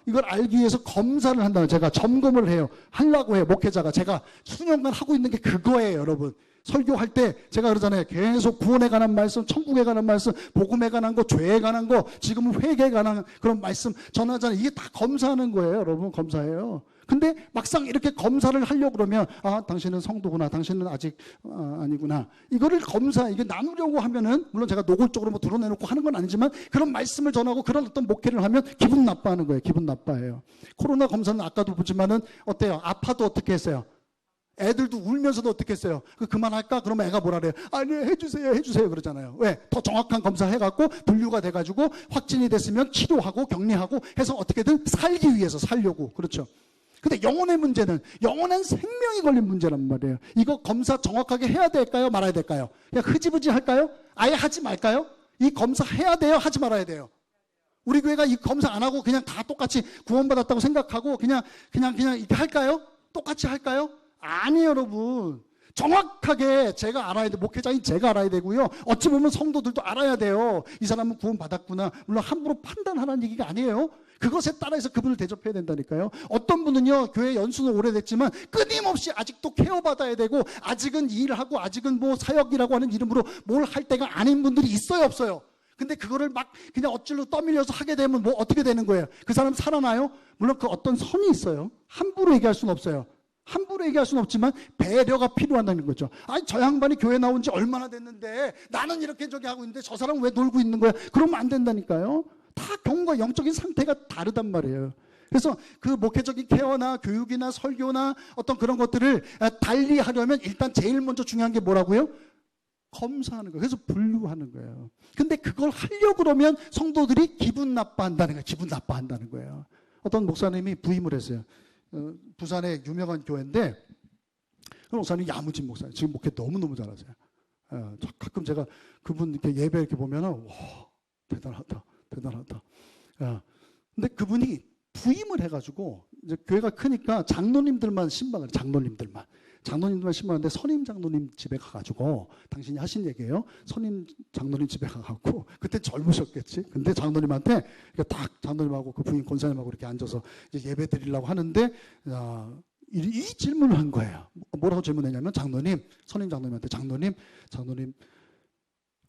이걸 알기 위해서 검사를 한다는, 제가 점검을 해요. 하려고 해요. 목회자가. 제가 수년간 하고 있는 게 그거예요, 여러분. 설교할 때 제가 그러잖아요. 계속 구원에 관한 말씀, 천국에 관한 말씀, 복음에 관한 거, 죄에 관한 거, 지금은 회개에 관한 그런 말씀 전하잖아요. 이게 다 검사하는 거예요, 여러분. 검사예요. 근데 막상 이렇게 검사를 하려고 그러면, 당신은 성도구나, 당신은 아직 아니구나, 이거를 이게 나누려고 하면은, 물론 제가 노골적으로 뭐 드러내놓고 하는 건 아니지만, 그런 말씀을 전하고 그런 어떤 목회를 하면 기분 나빠하는 거예요. 기분 나빠해요. 코로나 검사는 아까도 보지만은 어때요? 아파도 어떻게 했어요? 애들도 울면서도 어떻게 했어요? 그만할까? 그러면 애가 뭐라 그래요? 아니, 해주세요 그러잖아요. 왜? 더 정확한 검사 해갖고 분류가 돼가지고 확진이 됐으면 치료하고 격리하고 해서 어떻게든 살기 위해서 살려고. 그렇죠. 근데 영혼의 문제는 영원한 생명이 걸린 문제란 말이에요. 이거 검사 정확하게 해야 될까요? 말아야 될까요? 그냥 흐지부지 할까요? 아예 하지 말까요? 이 검사 해야 돼요? 하지 말아야 돼요? 우리 교회가 이 검사 안 하고 그냥 다 똑같이 구원받았다고 생각하고 그냥 이렇게 할까요? 똑같이 할까요? 아니, 여러분. 정확하게 제가 알아야 돼. 목회자인 제가 알아야 되고요. 어찌 보면 성도들도 알아야 돼요. 이 사람은 구원받았구나. 물론 함부로 판단하라는 얘기가 아니에요. 그것에 따라서 그분을 대접해야 된다니까요. 어떤 분은요, 교회 연수는 오래됐지만 끊임없이 아직도 케어받아야 되고, 아직은 일하고, 아직은 뭐 사역이라고 하는 이름으로 뭘 할 때가 아닌 분들이 있어요, 없어요? 근데 그거를 막 그냥 어찔로 떠밀려서 하게 되면 뭐 어떻게 되는 거예요? 그 사람 살아나요? 물론 그 어떤 선이 있어요. 함부로 얘기할 수는 없어요. 함부로 얘기할 수는 없지만 배려가 필요하다는 거죠. 아니, 저 양반이 교회 나온 지 얼마나 됐는데 나는 이렇게 저기 하고 있는데 저 사람은 왜 놀고 있는 거야? 그러면 안 된다니까요. 다 경우가 영적인 상태가 다르단 말이에요. 그래서 그 목회적인 케어나 교육이나 설교나 어떤 그런 것들을 달리 하려면 일단 제일 먼저 중요한 게 뭐라고요? 검사하는 거예요. 그래서 분류하는 거예요. 근데 그걸 하려고 그러면 성도들이 기분 나빠한다는 거예요. 기분 나빠한다는 거예요. 어떤 목사님이 부임을 했어요. 부산의 유명한 교회인데, 그 목사님이 야무진 목사님. 지금 목회 너무너무 잘하세요. 가끔 제가 그분 이렇게 예배 이렇게 보면은, 와, 대단하다. 근데 그분이 부임을 해가지고, 이제 교회가 크니까 장로님들만 신방을, 장로님들만 신방하는데, 선임 장로님 집에 가가지고, 당신이 하신 얘기예요. 선임 장로님 집에 가가지고, 그때 젊으셨겠지. 근데 장로님한테, 딱 장로님하고 그 부인 권사님하고 이렇게 앉아서 이제 예배 드리려고 하는데, 이 질문을 한 거예요. 뭐라고 질문했냐면, 선임 장로님한테, 장로님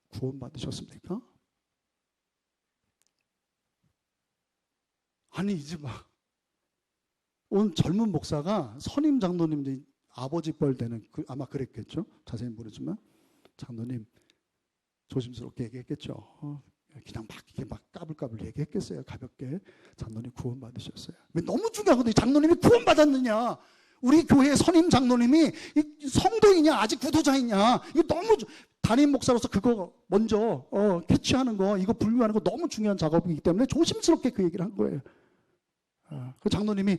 구원 받으셨습니까? 아니, 이제 막 온 젊은 목사가 선임 장로님 아버지 뻘 되는, 아마 그랬겠죠. 자세히 모르지만 장로님 조심스럽게 얘기했겠죠. 그냥 막 이렇게 막 까불까불 얘기했겠어요. 가볍게. 장로님 구원 받으셨어요. 너무 중요하거든요. 장로님이 구원 받았느냐, 우리 교회 선임 장로님이 성도이냐, 아직 구도자이냐, 이거 너무 담임 목사로서 그거 먼저 캐치하는 거, 이거 분류하는 거 너무 중요한 작업이기 때문에 조심스럽게 그 얘기를 한 거예요. 그 장로님이,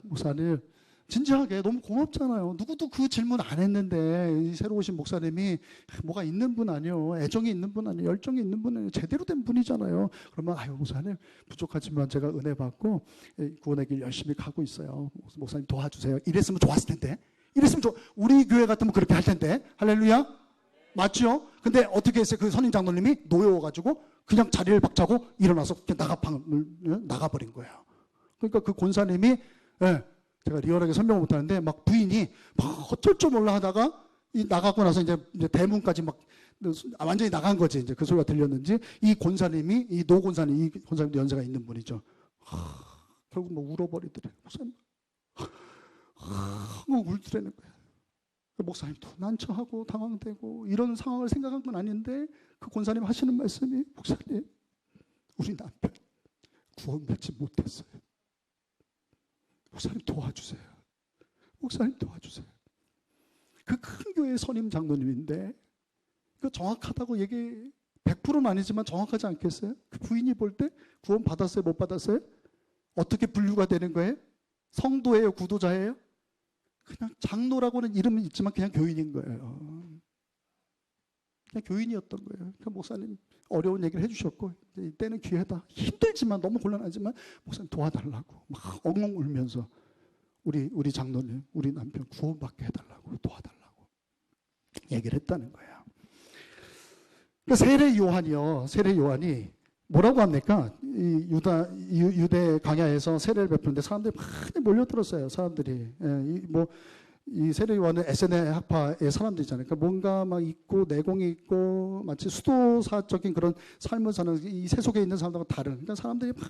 목사님 진지하게 너무 고맙잖아요. 누구도 그 질문 안 했는데 새로 오신 목사님이 뭐가 있는 분 아니에요. 애정이 있는 분 아니에요. 열정이 있는 분 아니에요. 제대로 된 분이잖아요. 그러면 목사님 부족하지만 제가 은혜 받고 구원의 길 열심히 가고 있어요. 목사님 도와주세요. 이랬으면 좋았을 텐데. 우리 교회 같으면 그렇게 할 텐데. 할렐루야. 맞죠? 근데 어떻게 했어요? 그 선임 장로님이 노여워가지고 그냥 자리를 박차고 일어나서 나가버린 거예요. 그러니까 그 권사님이, 제가 리얼하게 설명을 못하는데, 막 부인이 막 어쩔 줄 몰라 하다가 나가고 나서 이제 대문까지 막 완전히 나간 거지. 이제 그 소리가 들렸는지 이 권사님도 연세가 있는 분이죠. 결국 뭐 울어버리더래. 목사님. 울더라는 거야. 목사님도 난처하고 당황되고 이런 상황을 생각한 건 아닌데 그 권사님 하시는 말씀이 목사님 우리 남편 구원받지 못했어요. 목사님 도와주세요. 목사님 도와주세요. 그 큰 교회 선임 장로님인데 그 정확하다고 얘기 100%는 아니지만 정확하지 않겠어요? 그 부인이 볼 때 구원 받았어요? 못 받았어요? 어떻게 분류가 되는 거예요? 성도예요? 구도자예요? 그냥 장로라고는 이름은 있지만 그냥 교인인 거예요. 그냥 교인이었던 거예요. 그러니까 목사님 어려운 얘기를 해주셨고 이때는 기회다. 힘들지만 너무 곤란하지만 목사님 도와달라고 막 엉엉 울면서 우리 장로님 우리 남편 구원받게 해달라고 도와달라고 얘기를 했다는 거예요. 그러니까 세례 요한이 뭐라고 합니까? 이 유대 광야에서 세례를 베푸는데 사람들이 많이 몰려들었어요. 사람들이 이 세례 요한은 에세네 학파의 사람들이잖아요. 그러니까 뭔가 막 있고 내공이 있고 마치 수도사적인 그런 삶을 사는 이 세속에 있는 사람들과 다른. 그러니까 사람들이 막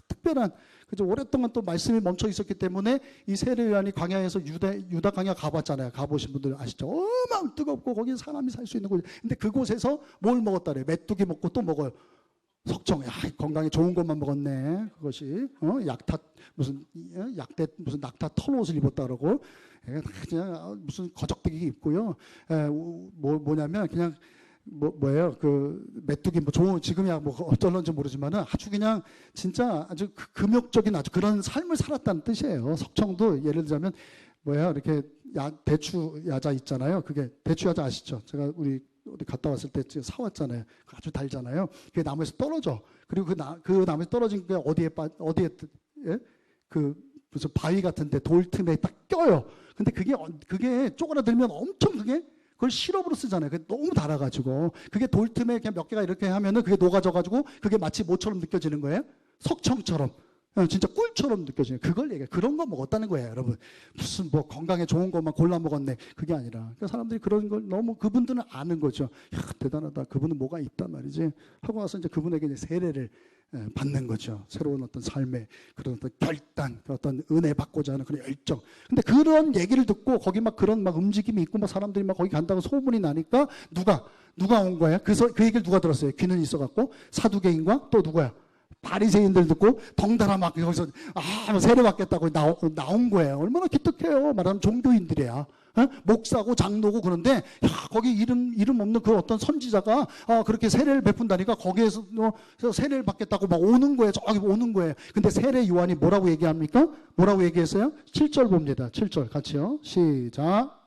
특별한 그죠. 오랫동안 또 말씀이 멈춰 있었기 때문에 이 세례 요한이 광야에서 유다 광야 가봤잖아요. 가보신 분들 아시죠? 어마어마하게 뜨겁고 거기 사람이 살 수 있는 곳. 근데 그곳에서 뭘 먹었다 그래요? 메뚜기 먹고 또 먹어요. 석청, 야, 건강에 좋은 것만 먹었네. 그것이 약타 무슨 낙타 털옷을 입었다 그러고 그냥 무슨 거적대기 입고요. 뭐냐면 그냥 뭐예요? 그 메뚜기 좋은 지금이야 어쩔런지 모르지만은 아주 그냥 진짜 아주 금욕적인 아주 그런 삶을 살았다는 뜻이에요. 석청도 예를 들자면 뭐야 이렇게 대추 야자 있잖아요. 그게 대추 야자 아시죠? 제가 우리 갔다 왔을 때 사왔잖아요. 아주 달잖아요. 그게 나무에서 떨어져. 그리고 그 나무에서 떨어진 게 어디에 예? 그 무슨 바위 같은데 돌 틈에 딱 껴요. 근데 그게 쪼그라들면 엄청 그걸 시럽으로 쓰잖아요. 그게 너무 달아가지고 그게 돌 틈에 그냥 몇 개가 이렇게 하면은 그게 녹아져가지고 그게 마치 뭐처럼 느껴지는 거예요? 석청처럼. 진짜 꿀처럼 느껴지는 그걸 얘기해. 그런 거 먹었다는 거예요, 여러분. 무슨 건강에 좋은 것만 골라 먹었네. 그게 아니라. 그러니까 사람들이 그런 걸 너무 그분들은 아는 거죠. 야, 대단하다. 그분은 뭐가 있단 말이지. 하고 와서 이제 그분에게 이제 세례를 받는 거죠. 새로운 어떤 삶의 그런 어떤 결단, 어떤 은혜 받고자 하는 그런 열정. 근데 그런 얘기를 듣고 거기 막 그런 막 움직임이 있고 막 사람들이 막 거기 간다고 소문이 나니까 누가 온 거예요? 그 얘기를 누가 들었어요? 귀는 있어갖고 사두개인과 또 누구야? 바리새인들 듣고 덩달아 막 여기서 세례 받겠다고 나온 거예요. 얼마나 기특해요. 말하면 종교인들이야. 목사고 장로고 그런데 거기 이름 없는 그 어떤 선지자가 그렇게 세례를 베푼다니까 거기에서 세례를 받겠다고 막 오는 거예요. 저기 오는 거예요. 근데 세례 요한이 뭐라고 얘기합니까? 뭐라고 얘기했어요? 7절 봅니다. 7절 같이요. 시작.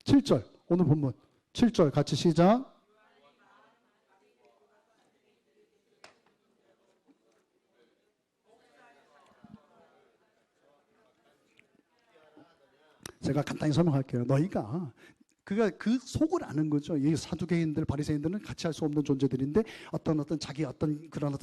7절 오늘 본문 7절 같이 시작. 제가 간단히 설명할게요. 너희가 그 속을 아는 거죠. 이 사두개인들, 바리새인들은 같이 할 수 없는 존재들인데 어떤 자기 그런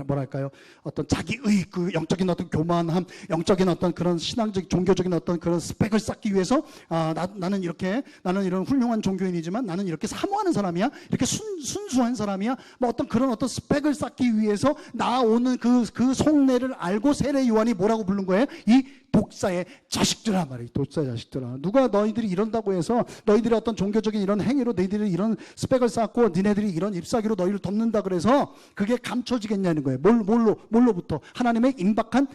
뭐랄까요? 어떤 자기의 그 영적인 어떤 교만함, 영적인 어떤 그런 신앙적, 종교적인 어떤 그런 스펙을 쌓기 위해서 나는 이런 훌륭한 종교인이지만 나는 이렇게 사모하는 사람이야, 이렇게 순수한 사람이야, 뭐 어떤 그런 어떤 스펙을 쌓기 위해서 나오는 그 속내를 알고 세례 요한이 뭐라고 부른 거예요? 이 독사의 자식들아 말이에요. 독사의 자식들아. 누가 너희들이 이런다고 해서 너희들이 어떤 종교적인 이런 행위로 너희들이 이런 스펙을 쌓고 니네들이 이런 잎사귀로 너희를 덮는다 그래서 그게 감춰지겠냐는 거예요. 뭘로부터? 하나님의 임박한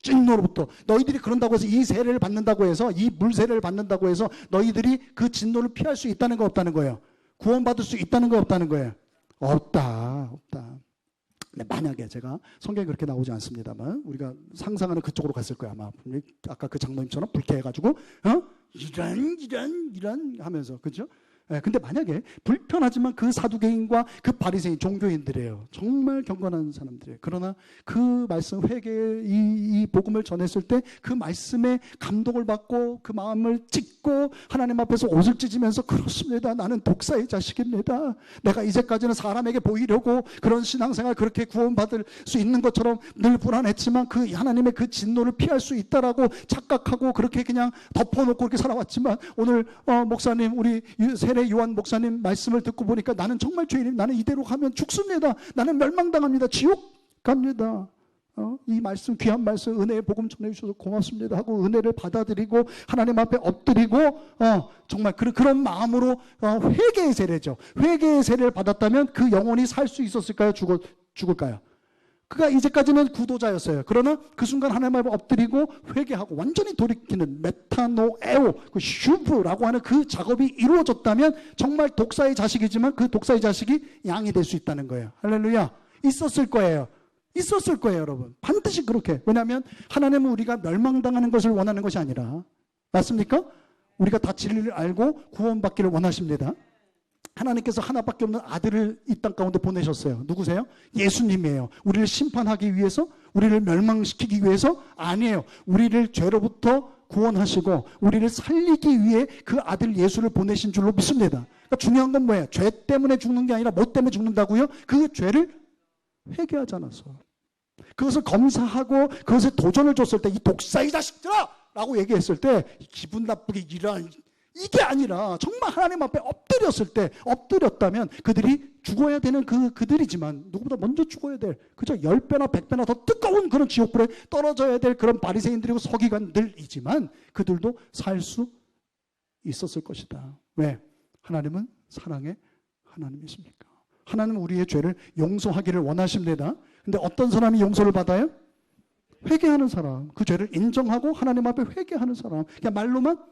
진노로부터. 너희들이 그런다고 해서 이 세례를 받는다고 해서 이 물세례를 받는다고 해서 너희들이 그 진노를 피할 수 있다는 거 없다는 거예요. 구원받을 수 있다는 거 없다는 거예요. 없다. 네, 만약에 제가 성경에 그렇게 나오지 않습니다만 우리가 상상하는 그쪽으로 갔을 거야 아마. 아까 그 장로님처럼 불쾌해가지고 이런 하면서 그죠? 근데 만약에 불편하지만 그 사두개인과 그 바리새인 종교인들이에요. 정말 경건한 사람들이에요. 그러나 그 말씀 회개의 이 복음을 전했을 때 그 말씀에 감동을 받고 그 마음을 찢고 하나님 앞에서 옷을 찢으면서 그렇습니다. 나는 독사의 자식입니다. 내가 이제까지는 사람에게 보이려고 그런 신앙생활 그렇게 구원받을 수 있는 것처럼 늘 불안했지만 그 하나님의 그 진노를 피할 수 있다라고 착각하고 그렇게 그냥 덮어놓고 그렇게 살아왔지만 오늘 목사님 우리 세례 요한 목사님 말씀을 듣고 보니까 나는 정말 죄인입니다. 나는 이대로 가면 죽습니다. 나는 멸망당합니다. 지옥 갑니다. 이 말씀, 귀한 말씀, 은혜의 복음 전해주셔서 고맙습니다 하고 은혜를 받아들이고 하나님 앞에 엎드리고 정말 그런 마음으로 회개의 세례죠. 회개의 세례를 받았다면 그 영혼이 살 수 있었을까요? 죽을까요? 그가 이제까지는 구도자였어요. 그러나 그 순간 하나님 앞에 엎드리고 회개하고 완전히 돌이키는 메타노에오, 그 슈브라고 하는 그 작업이 이루어졌다면 정말 독사의 자식이지만 그 독사의 자식이 양이 될 수 있다는 거예요. 할렐루야. 있었을 거예요. 있었을 거예요, 여러분. 반드시 그렇게. 왜냐하면 하나님은 우리가 멸망당하는 것을 원하는 것이 아니라, 맞습니까? 우리가 다 진리를 알고 구원받기를 원하십니다. 하나님께서 하나밖에 없는 아들을 이 땅 가운데 보내셨어요. 누구세요? 예수님이에요. 우리를 심판하기 위해서, 우리를 멸망시키기 위해서? 아니에요. 우리를 죄로부터 구원하시고 우리를 살리기 위해 그 아들 예수를 보내신 줄로 믿습니다. 그러니까 중요한 건 뭐예요? 죄 때문에 죽는 게 아니라 뭐 때문에 죽는다고요? 그 죄를 회개하지 않아서. 그것을 검사하고 그것에 도전을 줬을 때 이 독사의 자식들아! 라고 얘기했을 때 기분 나쁘게 이런 이게 아니라 정말 하나님 앞에 엎드렸을 때, 엎드렸다면 그들이 죽어야 되는 그들이지만 누구보다 먼저 죽어야 될, 그저 10배나 100배나 더 뜨거운 그런 지옥불에 떨어져야 될 그런 바리새인들이고 서기관들이지만 그들도 살 수 있었을 것이다. 왜? 하나님은 사랑의 하나님이십니까? 하나님은 우리의 죄를 용서하기를 원하십니다. 근데 어떤 사람이 용서를 받아요? 회개하는 사람. 그 죄를 인정하고 하나님 앞에 회개하는 사람. 그냥 말로만,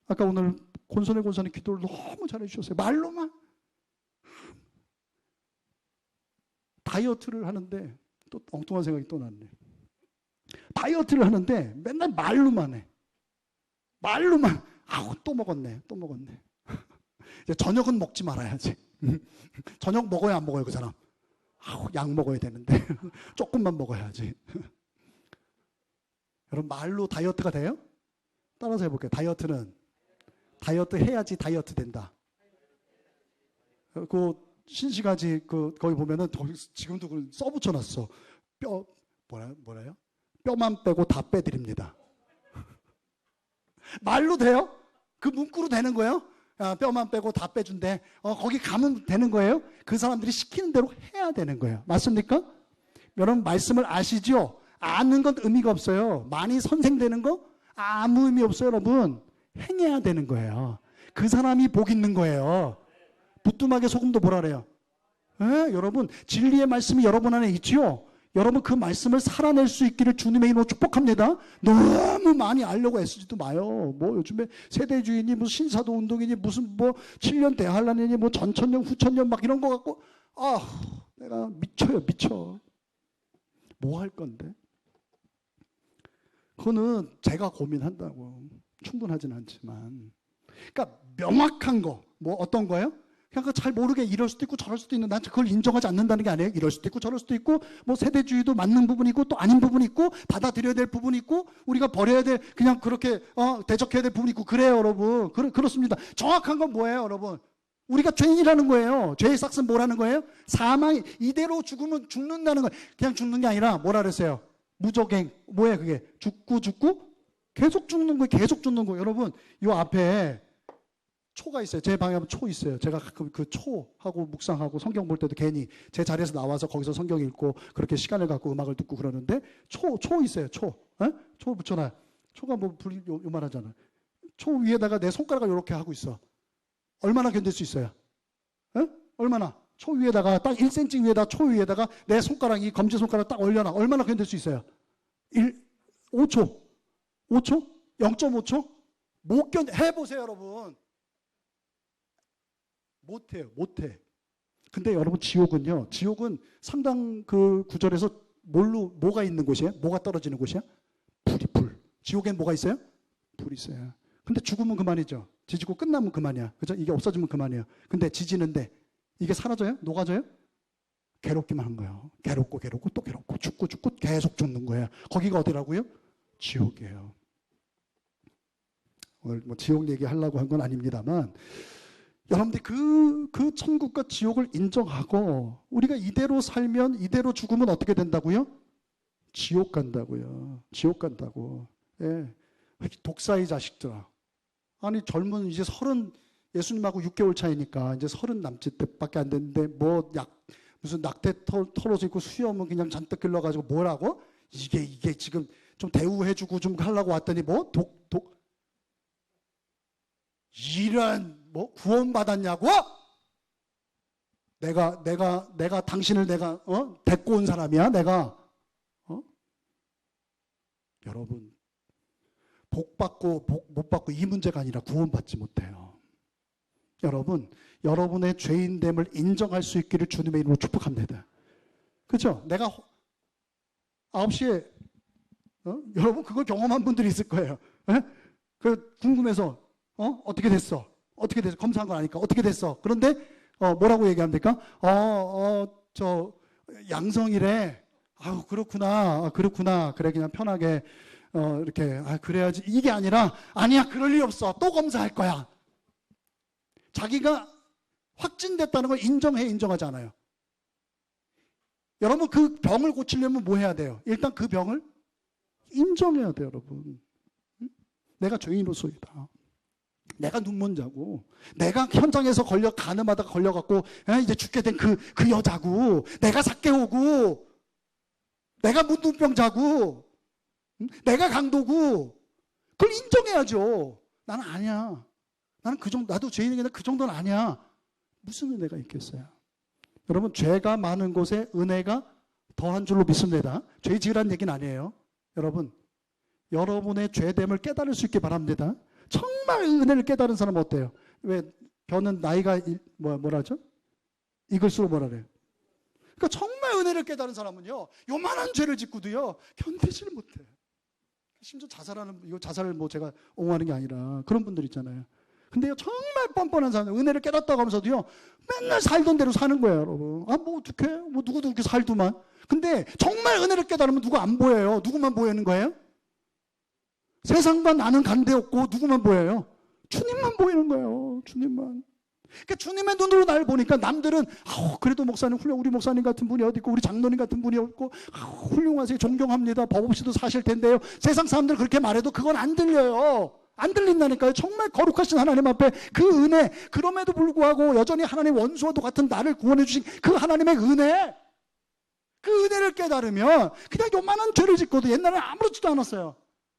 아까 오늘 곤손의 기도를 너무 잘해 주셨어요. 말로만. 다이어트를 하는데 또 엉뚱한 생각이 또 났네. 다이어트를 하는데 맨날 말로만 해. 말로만. 아우, 또 먹었네. 이제 저녁은 먹지 말아야지. 저녁 먹어야 안 먹어요, 그 사람? 아우, 약 먹어야 되는데 조금만 먹어야지. 여러분, 말로 다이어트가 돼요? 따라서 해볼게요. 다이어트 해야지 다이어트 된다. 그 신시가지 거기 보면은 지금도 그걸 써붙여놨어. 뭐래요? 뼈만 빼고 다 빼드립니다. 말로 돼요? 그 문구로 되는 거예요? 뼈만 빼고 다 빼준대. 거기 가면 되는 거예요? 그 사람들이 시키는 대로 해야 되는 거예요. 맞습니까? 여러분, 말씀을 아시죠? 아는 건 의미가 없어요. 많이 선생되는 거 아무 의미 없어요, 여러분. 행해야 되는 거예요. 그 사람이 복 있는 거예요. 부뚜막에 소금도 보라 그래요. 여러분, 진리의 말씀이 여러분 안에 있지요? 여러분, 그 말씀을 살아낼 수 있기를 주님의 이름으로 축복합니다. 너무 많이 알려고 애쓰지도 마요. 뭐 요즘에 세대주의니 무슨 신사도 운동이니 무슨 뭐 7년 대환란이니 뭐 전천년 후천년 막 이런 거 갖고 내가 미쳐. 뭐 할 건데? 그거는 제가 고민한다고. 충분하진 않지만. 그러니까 명확한 거. 뭐 어떤 거예요? 그냥 잘 모르게 이럴 수도 있고 저럴 수도 있는데 난 그걸 인정하지 않는다는 게 아니에요. 이럴 수도 있고 저럴 수도 있고 뭐 세대주의도 맞는 부분이 있고 또 아닌 부분이 있고 받아들여야 될 부분이 있고 우리가 버려야 될 그냥 그렇게 대적해야 될 부분이 있고 그래요, 여러분. 그렇습니다. 정확한 건 뭐예요, 여러분? 우리가 죄인이라는 거예요. 죄의 삭은 뭐라는 거예요? 사망이. 이대로 죽으면 죽는다는 거예요. 그냥 죽는 게 아니라 뭐라 그랬어요? 무적행. 뭐예요 그게? 죽고 계속 죽는 거예요. 계속 죽는 거예요. 여러분, 요 앞에 초가 있어요. 제 방에 하면 초 있어요. 제가 가끔 그 초하고 묵상하고 성경 볼 때도 괜히 제 자리에서 나와서 거기서 성경 읽고 그렇게 시간을 갖고 음악을 듣고 그러는데 초 있어요. 초 붙여놔요. 초가 뭐 요만하잖아. 초 위에다가 내 손가락을 이렇게 하고 있어. 얼마나 견딜 수 있어요? 얼마나? 초 위에다가 딱 1cm 위에다 초 위에다가 내 손가락, 이 검지손가락 딱 올려놔. 얼마나 견딜 수 있어요? 5초? 0.5초? 못 해보세요, 여러분. 못해. 근데 여러분, 지옥은 상당 그 구절에서 뭐가 있는 곳이에요? 뭐가 떨어지는 곳이야? 불. 지옥엔 뭐가 있어요? 불이 있어요. 근데 죽으면 그만이죠. 지지고 끝나면 그만이야. 그죠? 이게 없어지면 그만이에요. 근데 지지는데 이게 사라져요? 녹아져요? 괴롭기만 한 거예요. 괴롭고 또 괴롭고 죽고 계속 죽는 거예요. 거기가 어디라고요? 지옥이에요. 오늘 뭐 지옥 얘기하려고 한 건 아닙니다만 여러분들 그 천국과 지옥을 인정하고 우리가 이대로 살면 이대로 죽으면 어떻게 된다고요? 지옥 간다고요. 지옥 간다고. 예. 독사의 자식들아. 아니 젊은 이제 30 예수님하고 6개월 차이니까 이제 30 남짓 때밖에 안 됐는데 무슨 낙태 털어져 있고 수염은 그냥 잔뜩 길러가지고 뭐라고? 이게 지금 좀 대우해주고 좀 하려고 왔더니 뭐 이런 뭐 구원받았냐고? 내가 당신을 내가 데리고 온 사람이야 내가. 여러분 복 받고 복 못 받고 이 문제가 아니라 구원받지 못해요. 여러분 여러분의 죄인됨을 인정할 수 있기를 주님의 이름으로 축복합니다. 그렇죠? 내가 9시에 여러분 그걸 경험한 분들이 있을 거예요. 에? 그 궁금해서 어떻게 됐어? 어떻게 됐어? 검사한 건 아니까 어떻게 됐어? 그런데 뭐라고 얘기합니까? 저 양성이래. 아우 그렇구나. 그래 그냥 편하게 이렇게 그래야지. 이게 아니라 아니야 그럴 리 없어. 또 검사할 거야. 자기가 확진됐다는 걸 인정하지 않아요. 여러분 그 병을 고치려면 뭐 해야 돼요? 일단 그 병을 인정해야 돼요, 여러분. 내가 죄인으로서이다. 내가 눈먼 자고, 내가 현장에서 가늠하다가 걸려갖고 이제 죽게 된 그 여자고, 내가 삭개오고, 내가 문둥병자고, 내가 강도고, 그걸 인정해야죠. 나는 아니야. 나는 나도 죄인이긴 그 정도는 아니야. 무슨 은혜가 있겠어요? 여러분 죄가 많은 곳에 은혜가 더한 줄로 믿습니다. 죄 지으라는 얘기는 아니에요. 여러분 여러분의 죄됨을 깨달을 수 있게 바랍니다. 정말 은혜를 깨달은 사람은 어때요? 왜 변은 나이가 뭐라죠? 익을수록 뭐라 그래요? 그러니까 정말 은혜를 깨달은 사람은요 요만한 죄를 짓고도요 견디지를 못해. 심지어 자살을 뭐 제가 옹호하는 게 아니라 그런 분들 있잖아요. 근데요 정말 뻔뻔한 사람, 은혜를 깨닫다고 하면서도요 맨날 살던 대로 사는 거예요, 여러분. 뭐 어떡해? 뭐 누구도 그렇게 살더만. 근데 정말 은혜를 깨달으면 누구 안 보여요? 누구만 보이는 거예요? 세상과 나는 관계없고 누구만 보여요? 주님만 보이는 거예요. 주님만. 그러니까 주님의 눈으로 날 보니까 남들은 그래도 목사님 우리 목사님 같은 분이 어디 있고 우리 장로님 같은 분이 없고 훌륭하세요. 존경합니다. 법 없이도 사실 텐데요. 세상 사람들 그렇게 말해도 그건 안 들려요. 안 들린다니까요. 정말 거룩하신 하나님 앞에 그 은혜, 그럼에도 불구하고 여전히 하나님 원수와 같은 나를 구원해 주신 그 하나님의 은혜, 그 은혜를 깨달으면 그냥 요만한 죄를 짓고도 옛날에는 아무렇지도 않았어요.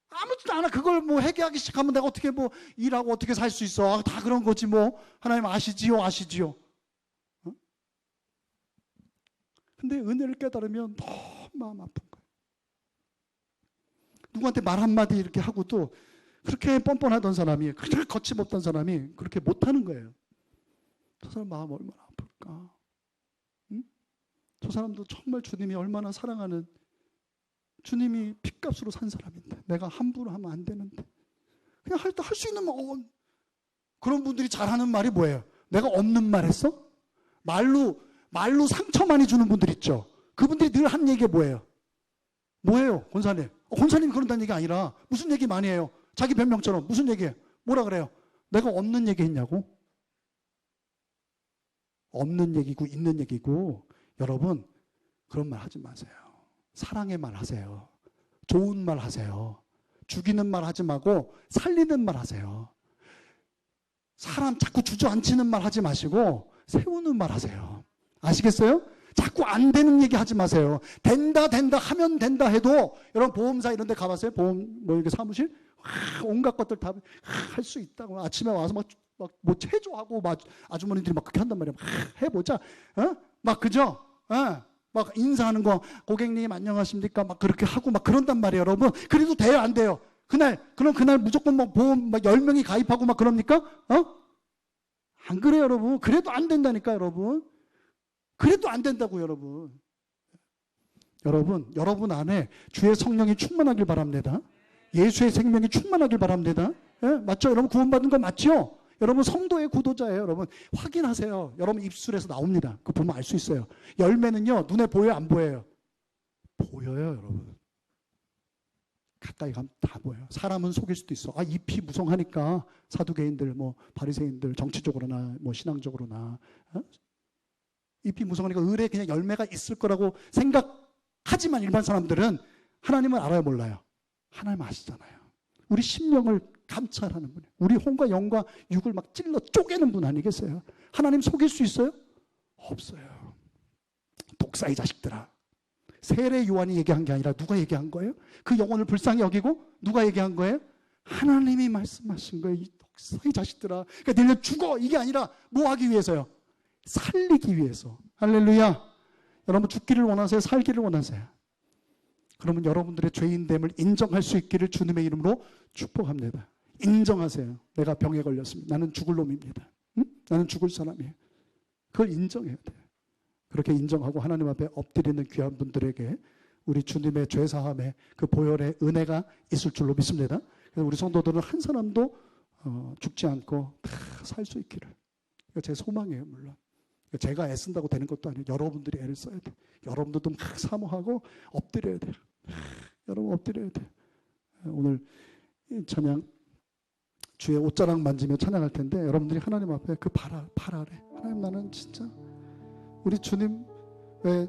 아무렇지도 않아. 그걸 뭐 회개하기 시작하면 내가 어떻게 뭐 일하고 어떻게 살 수 있어. 다 그런 거지 뭐. 하나님 아시지요. 근데 은혜를 깨달으면 너무 마음 아픈 거예요. 누구한테 말 한마디 이렇게 하고도 그렇게 뻔뻔하던 사람이, 그렇게 거침없던 사람이 그렇게 못하는 거예요. 저 사람 마음 얼마나 아플까? 응? 저 사람도 정말 주님이 얼마나 사랑하는, 주님이 핏값으로 산 사람인데 내가 함부로 하면 안 되는데 그냥 할 수 있는 말. 그런 분들이 잘하는 말이 뭐예요? 내가 없는 말 했어? 말로 상처 많이 주는 분들 있죠. 그분들이 늘 한 얘기가 뭐예요? 권사님? 권사님이 그런다는 얘기 아니라 무슨 얘기 많이 해요? 자기 변명처럼 무슨 얘기해요? 뭐라 그래요? 내가 없는 얘기 했냐고? 없는 얘기고 있는 얘기고. 여러분 그런 말 하지 마세요. 사랑의 말 하세요. 좋은 말 하세요. 죽이는 말 하지 말고 살리는 말 하세요. 사람 자꾸 주저앉히는 말 하지 마시고 세우는 말 하세요. 아시겠어요? 자꾸 안 되는 얘기 하지 마세요. 된다 하면 된다 해도, 여러분 보험사 이런 데 가봤어요? 이렇게 사무실? 온갖 것들 다 할 수 있다고. 아침에 와서 뭐 체조하고 아주머니들이 그렇게 한단 말이에요. 해보자. 그죠? 막 인사하는 거, 고객님 안녕하십니까? 그렇게 하고 그런단 말이에요, 여러분. 그래도 돼요, 안 돼요? 그날 무조건 보험 10명이 가입하고 그럽니까? 안 그래요, 여러분. 그래도 안 된다니까, 여러분. 그래도 안 된다고, 여러분. 여러분 안에 주의 성령이 충만하길 바랍니다. 예수의 생명이 충만하길 바랍니다. 맞죠? 여러분 구원받은 거 맞죠? 여러분 성도의 구도자예요. 여러분 확인하세요. 여러분 입술에서 나옵니다. 그거 보면 알 수 있어요. 열매는요 눈에 보여요, 안 보여요? 보여요, 여러분. 가까이 가면 다 보여요. 사람은 속일 수도 있어. 잎이 무성하니까 사두개인들, 바리새인들, 정치적으로나 신앙적으로나 잎이 무성하니까 을에 그냥 열매가 있을 거라고 생각하지만 일반 사람들은 하나님은 알아요, 몰라요? 하나님 아시잖아요. 우리 심령을 감찰하는 분이에요. 우리 혼과 영과 육을 찔러 쪼개는 분 아니겠어요? 하나님 속일 수 있어요? 없어요. 독사의 자식들아. 세례 요한이 얘기한 게 아니라 누가 얘기한 거예요? 그 영혼을 불쌍히 여기고 누가 얘기한 거예요? 하나님이 말씀하신 거예요. 이 독사의 자식들아. 그러니까 너희는 죽어. 이게 아니라 뭐 하기 위해서요? 살리기 위해서. 할렐루야. 여러분 죽기를 원하세요? 살기를 원하세요? 그러면 여러분들의 죄인됨을 인정할 수 있기를 주님의 이름으로 축복합니다. 인정하세요. 내가 병에 걸렸습니다. 나는 죽을 놈입니다. 응? 나는 죽을 사람이에요. 그걸 인정해야 돼요. 그렇게 인정하고 하나님 앞에 엎드리는 귀한 분들에게 우리 주님의 죄사함의 그 보혈의 은혜가 있을 줄로 믿습니다. 그래서 우리 성도들은 한 사람도 죽지 않고 다 살 수 있기를. 제 소망이에요. 물론 제가 애쓴다고 되는 것도 아니에요. 여러분들이 애를 써야 돼요. 여러분들도 막 사모하고 엎드려야 돼요. 여러분 엎드려야 돼요. 오늘 찬양 주의 옷자락 만지며 찬양할 텐데 여러분들이 하나님 앞에 그 발아래. 하나님 나는 진짜 우리 주님 왜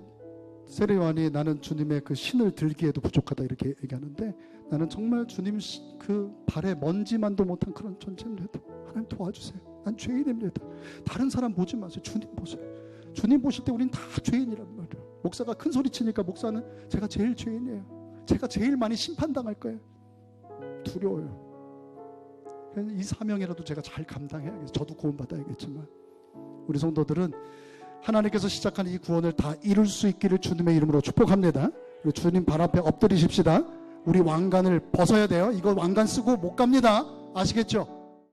세례 요한이 나는 주님의 그 신을 들기에도 부족하다 이렇게 얘기하는데 나는 정말 주님 그 발에 먼지만도 못한 그런 존재입니다. 하나님 도와주세요. 난 죄인입니다. 다른 사람 보지 마세요. 주님 보세요. 주님 보실 때 우린 다 죄인이란 말이에요. 목사가 큰 소리 치니까 목사는 제가 제일 죄인이에요. 제가 제일 많이 심판당할 거예요. 두려워요. 이 사명이라도 제가 잘 감당해야겠어요. 저도 구원받아야겠지만 우리 성도들은 하나님께서 시작한 이 구원을 다 이룰 수 있기를 주님의 이름으로 축복합니다. 주님 발 앞에 엎드리십시다. 우리 왕관을 벗어야 돼요. 이거 왕관 쓰고 못 갑니다. 아시겠죠?